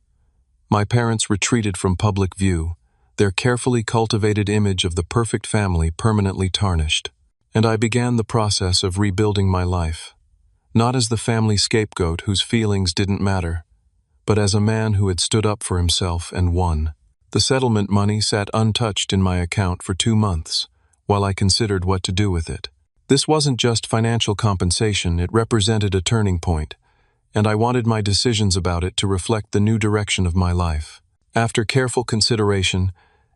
[SPEAKER 1] My parents retreated from public view, their carefully cultivated image of the perfect family permanently tarnished. And I began the process of rebuilding my life, not as the family scapegoat whose feelings didn't matter, but as a man who had stood up for himself and won. The settlement money sat untouched in my account for 2 months, while I considered what to do with it. This wasn't just financial compensation, it represented a turning point, and I wanted my decisions about it to reflect the new direction of my life. After careful consideration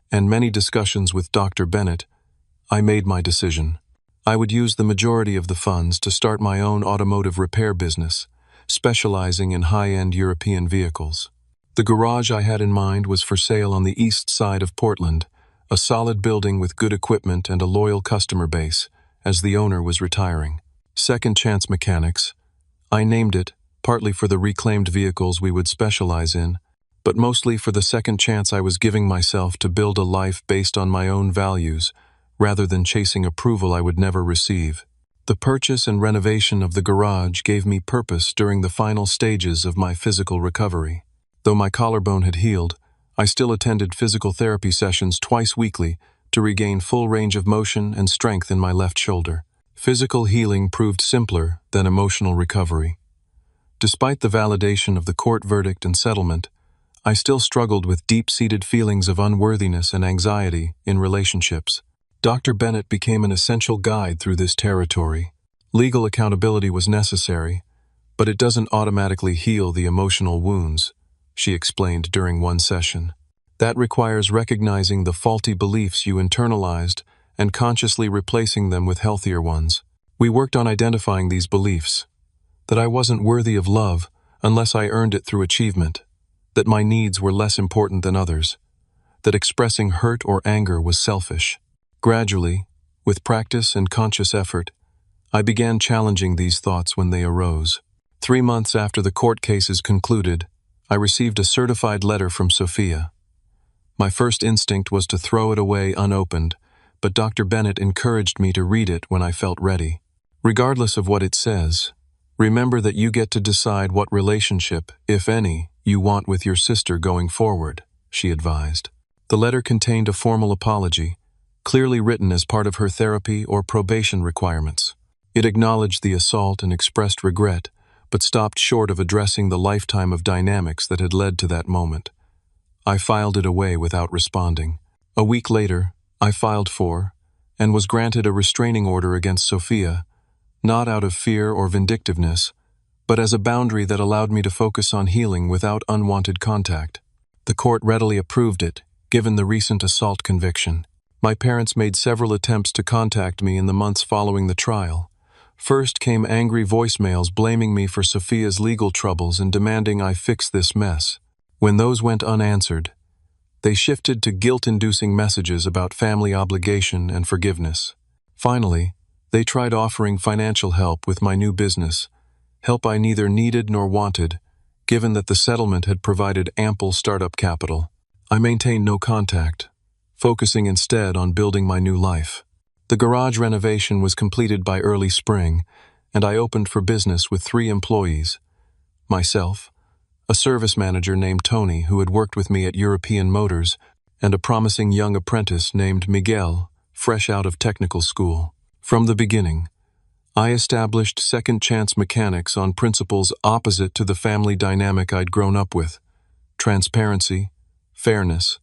[SPEAKER 1] and many discussions with Dr. Bennett, I made my decision. I would use the majority of the funds to start my own automotive repair business, specializing in high-end European vehicles. The garage I had in mind was for sale on the east side of Portland, a solid building with good equipment and a loyal customer base, as the owner was retiring. Second Chance Mechanics. I named it, partly for the reclaimed vehicles we would specialize in, but mostly for the second chance I was giving myself to build a life based on my own values, rather than chasing approval I would never receive. The purchase and renovation of the garage gave me purpose during the final stages of my physical recovery. Though my collarbone had healed, I still attended physical therapy sessions twice weekly to regain full range of motion and strength in my left shoulder. Physical healing proved simpler than emotional recovery. Despite the validation of the court verdict and settlement, I still struggled with deep-seated feelings of unworthiness and anxiety in relationships. Dr. Bennett became an essential guide through this territory. Legal accountability was necessary, but it doesn't automatically heal the emotional wounds, she explained during one session. That requires recognizing the faulty beliefs you internalized and consciously replacing them with healthier ones. We worked on identifying these beliefs: that I wasn't worthy of love unless I earned it through achievement, that my needs were less important than others, that expressing hurt or anger was selfish. Gradually, with practice and conscious effort, I began challenging these thoughts when they arose. 3 months after the court cases concluded, I received a certified letter from Sophia. My first instinct was to throw it away unopened, but Dr. Bennett encouraged me to read it when I felt ready. Regardless of what it says, remember that you get to decide what relationship, if any, you want with your sister going forward, she advised. The letter contained a formal apology, clearly written as part of her therapy or probation requirements. It acknowledged the assault and expressed regret, but stopped short of addressing the lifetime of dynamics that had led to that moment. I filed it away without responding. A week later, I filed for, and was granted a restraining order against Sophia, not out of fear or vindictiveness, but as a boundary that allowed me to focus on healing without unwanted contact. The court readily approved it, given the recent assault conviction. My parents made several attempts to contact me in the months following the trial. First came angry voicemails blaming me for Sophia's legal troubles and demanding I fix this mess. When those went unanswered, they shifted to guilt-inducing messages about family obligation and forgiveness. Finally, they tried offering financial help with my new business, help I neither needed nor wanted, given that the settlement had provided ample startup capital. I maintained no contact, focusing instead on building my new life. The garage renovation was completed by early spring, and I opened for business with 3 employees. Myself, a service manager named Tony who had worked with me at European Motors, and a promising young apprentice named Miguel, fresh out of technical school. From the beginning, I established second chance mechanics on principles opposite to the family dynamic I'd grown up with: transparency, fairness,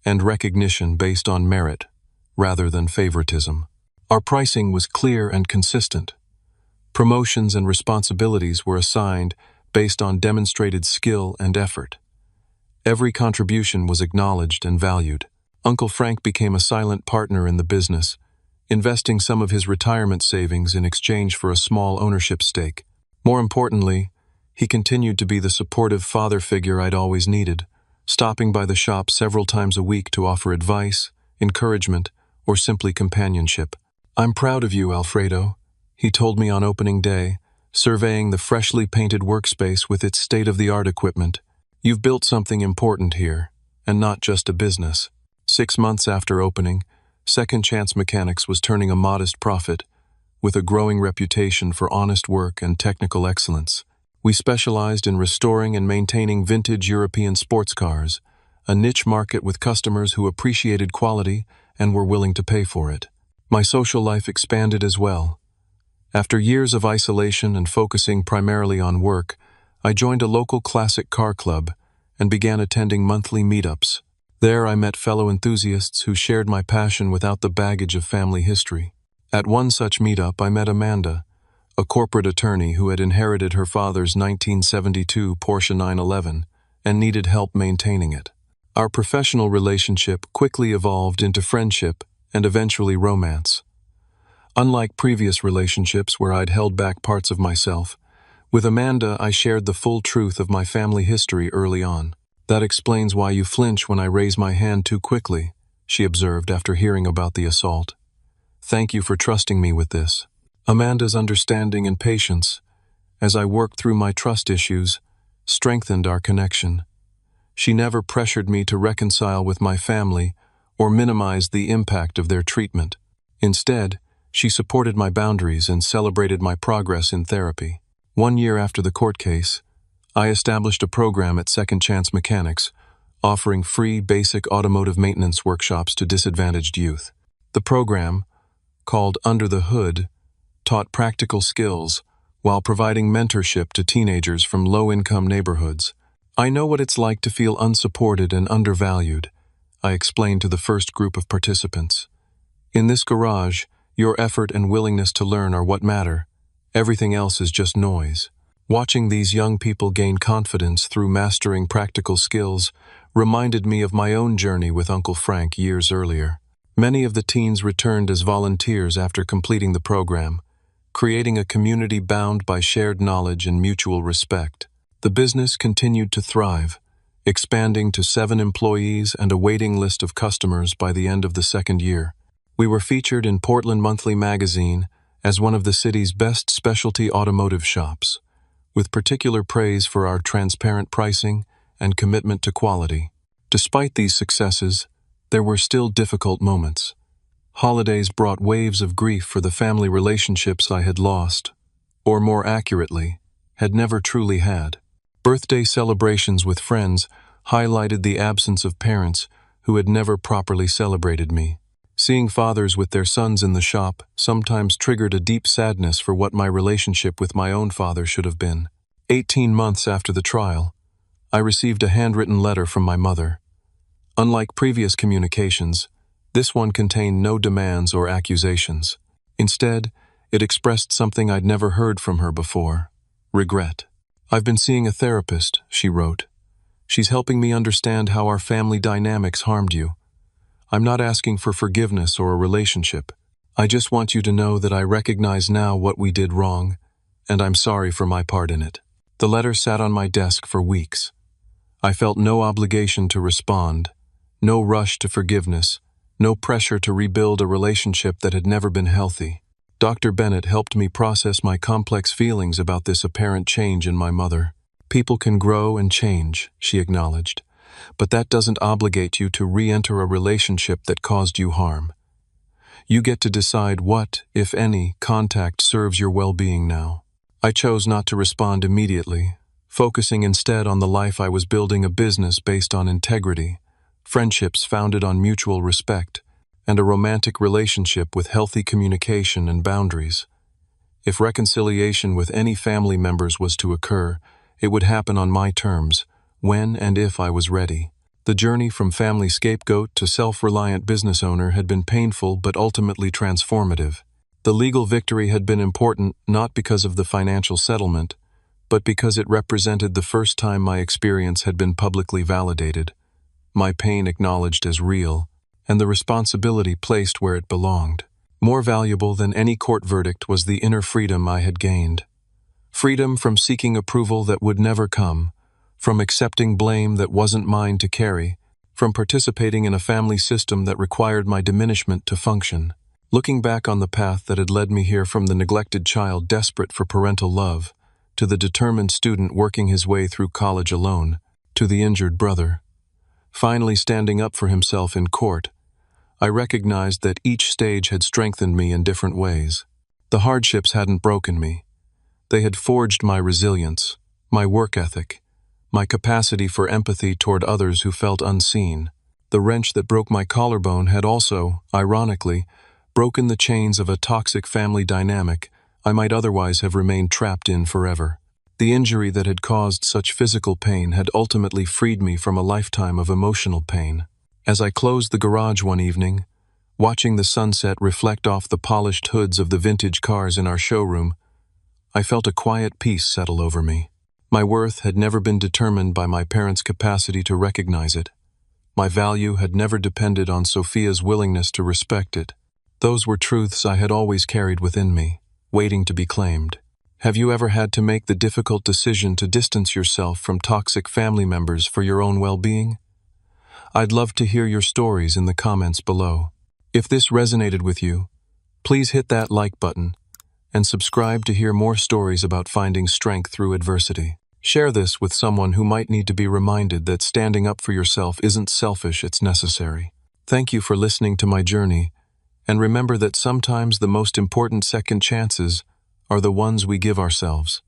[SPEAKER 1] and recognition based on merit, rather than favoritism. Our pricing was clear and consistent. Promotions and responsibilities were assigned based on demonstrated skill and effort. Every contribution was acknowledged and valued. Uncle Frank became a silent partner in the business, investing some of his retirement savings in exchange for a small ownership stake. More importantly, he continued to be the supportive father figure I'd always needed, stopping by the shop several times a week to offer advice, encouragement, or simply companionship. "I'm proud of you, Alfredo," he told me on opening day, surveying the freshly painted workspace with its state-of-the-art equipment. "You've built something important here, and not just a business." 6 months after opening, Second Chance Mechanics was turning a modest profit, with a growing reputation for honest work and technical excellence. We specialized in restoring and maintaining vintage European sports cars, a niche market with customers who appreciated quality and were willing to pay for it. My social life expanded as well. After years of isolation and focusing primarily on work, I joined a local classic car club and began attending monthly meetups. There I met fellow enthusiasts who shared my passion without the baggage of family history. At one such meetup, I met Amanda, a corporate attorney who had inherited her father's 1972 Porsche 911 and needed help maintaining it. Our professional relationship quickly evolved into friendship and eventually romance. Unlike previous relationships where I'd held back parts of myself, with Amanda I shared the full truth of my family history early on. "That explains why you flinch when I raise my hand too quickly," she observed after hearing about the assault. "Thank you for trusting me with this." Amanda's understanding and patience, as I worked through my trust issues, strengthened our connection. She never pressured me to reconcile with my family or minimize the impact of their treatment. Instead, she supported my boundaries and celebrated my progress in therapy. 1 year after the court case, I established a program at Second Chance Mechanics, offering free basic automotive maintenance workshops to disadvantaged youth. The program, called Under the Hood, taught practical skills while providing mentorship to teenagers from low-income neighborhoods. "I know what it's like to feel unsupported and undervalued," I explained to the first group of participants. "In this garage, your effort and willingness to learn are what matter. Everything else is just noise." Watching these young people gain confidence through mastering practical skills reminded me of my own journey with Uncle Frank years earlier. Many of the teens returned as volunteers after completing the program, creating a community bound by shared knowledge and mutual respect. The business continued to thrive, expanding to 7 employees and a waiting list of customers by the end of the second year. We were featured in Portland Monthly magazine as one of the city's best specialty automotive shops, with particular praise for our transparent pricing and commitment to quality. Despite these successes, there were still difficult moments. Holidays brought waves of grief for the family relationships I had lost, or more accurately, had never truly had. Birthday celebrations with friends highlighted the absence of parents who had never properly celebrated me. Seeing fathers with their sons in the shop sometimes triggered a deep sadness for what my relationship with my own father should have been. 18 months after the trial, I received a handwritten letter from my mother. Unlike previous communications, this one contained no demands or accusations. Instead, it expressed something I'd never heard from her before: regret. "I've been seeing a therapist," she wrote. "She's helping me understand how our family dynamics harmed you. I'm not asking for forgiveness or a relationship. I just want you to know that I recognize now what we did wrong, and I'm sorry for my part in it." The letter sat on my desk for weeks. I felt no obligation to respond, no rush to forgiveness, no pressure to rebuild a relationship that had never been healthy. Dr. Bennett helped me process my complex feelings about this apparent change in my mother. "People can grow and change," she acknowledged, "but that doesn't obligate you to re-enter a relationship that caused you harm. You get to decide what, if any, contact serves your well-being now." I chose not to respond immediately, focusing instead on the life I was building: a business based on integrity, friendships founded on mutual respect, and a romantic relationship with healthy communication and boundaries. If reconciliation with any family members was to occur, it would happen on my terms, when and if I was ready. The journey from family scapegoat to self-reliant business owner had been painful but ultimately transformative. The legal victory had been important not because of the financial settlement, but because it represented the first time my experience had been publicly validated, my pain acknowledged as real, and the responsibility placed where it belonged. More valuable than any court verdict was the inner freedom I had gained. Freedom from seeking approval that would never come, from accepting blame that wasn't mine to carry, from participating in a family system that required my diminishment to function. Looking back on the path that had led me here, from the neglected child desperate for parental love, to the determined student working his way through college alone, to the injured brother, finally standing up for himself in court, I recognized that each stage had strengthened me in different ways. The hardships hadn't broken me. They had forged my resilience, my work ethic, my capacity for empathy toward others who felt unseen. The wrench that broke my collarbone had also, ironically, broken the chains of a toxic family dynamic I might otherwise have remained trapped in forever. The injury that had caused such physical pain had ultimately freed me from a lifetime of emotional pain. As I closed the garage one evening, watching the sunset reflect off the polished hoods of the vintage cars in our showroom, I felt a quiet peace settle over me. My worth had never been determined by my parents' capacity to recognize it. My value had never depended on Sophia's willingness to respect it. Those were truths I had always carried within me, waiting to be claimed. Have you ever had to make the difficult decision to distance yourself from toxic family members for your own well-being? I'd love to hear your stories in the comments below. If this resonated with you, please hit that like button and subscribe to hear more stories about finding strength through adversity. Share this with someone who might need to be reminded that standing up for yourself isn't selfish, it's necessary. Thank you for listening to my journey, and remember that sometimes the most important second chances are the ones we give ourselves.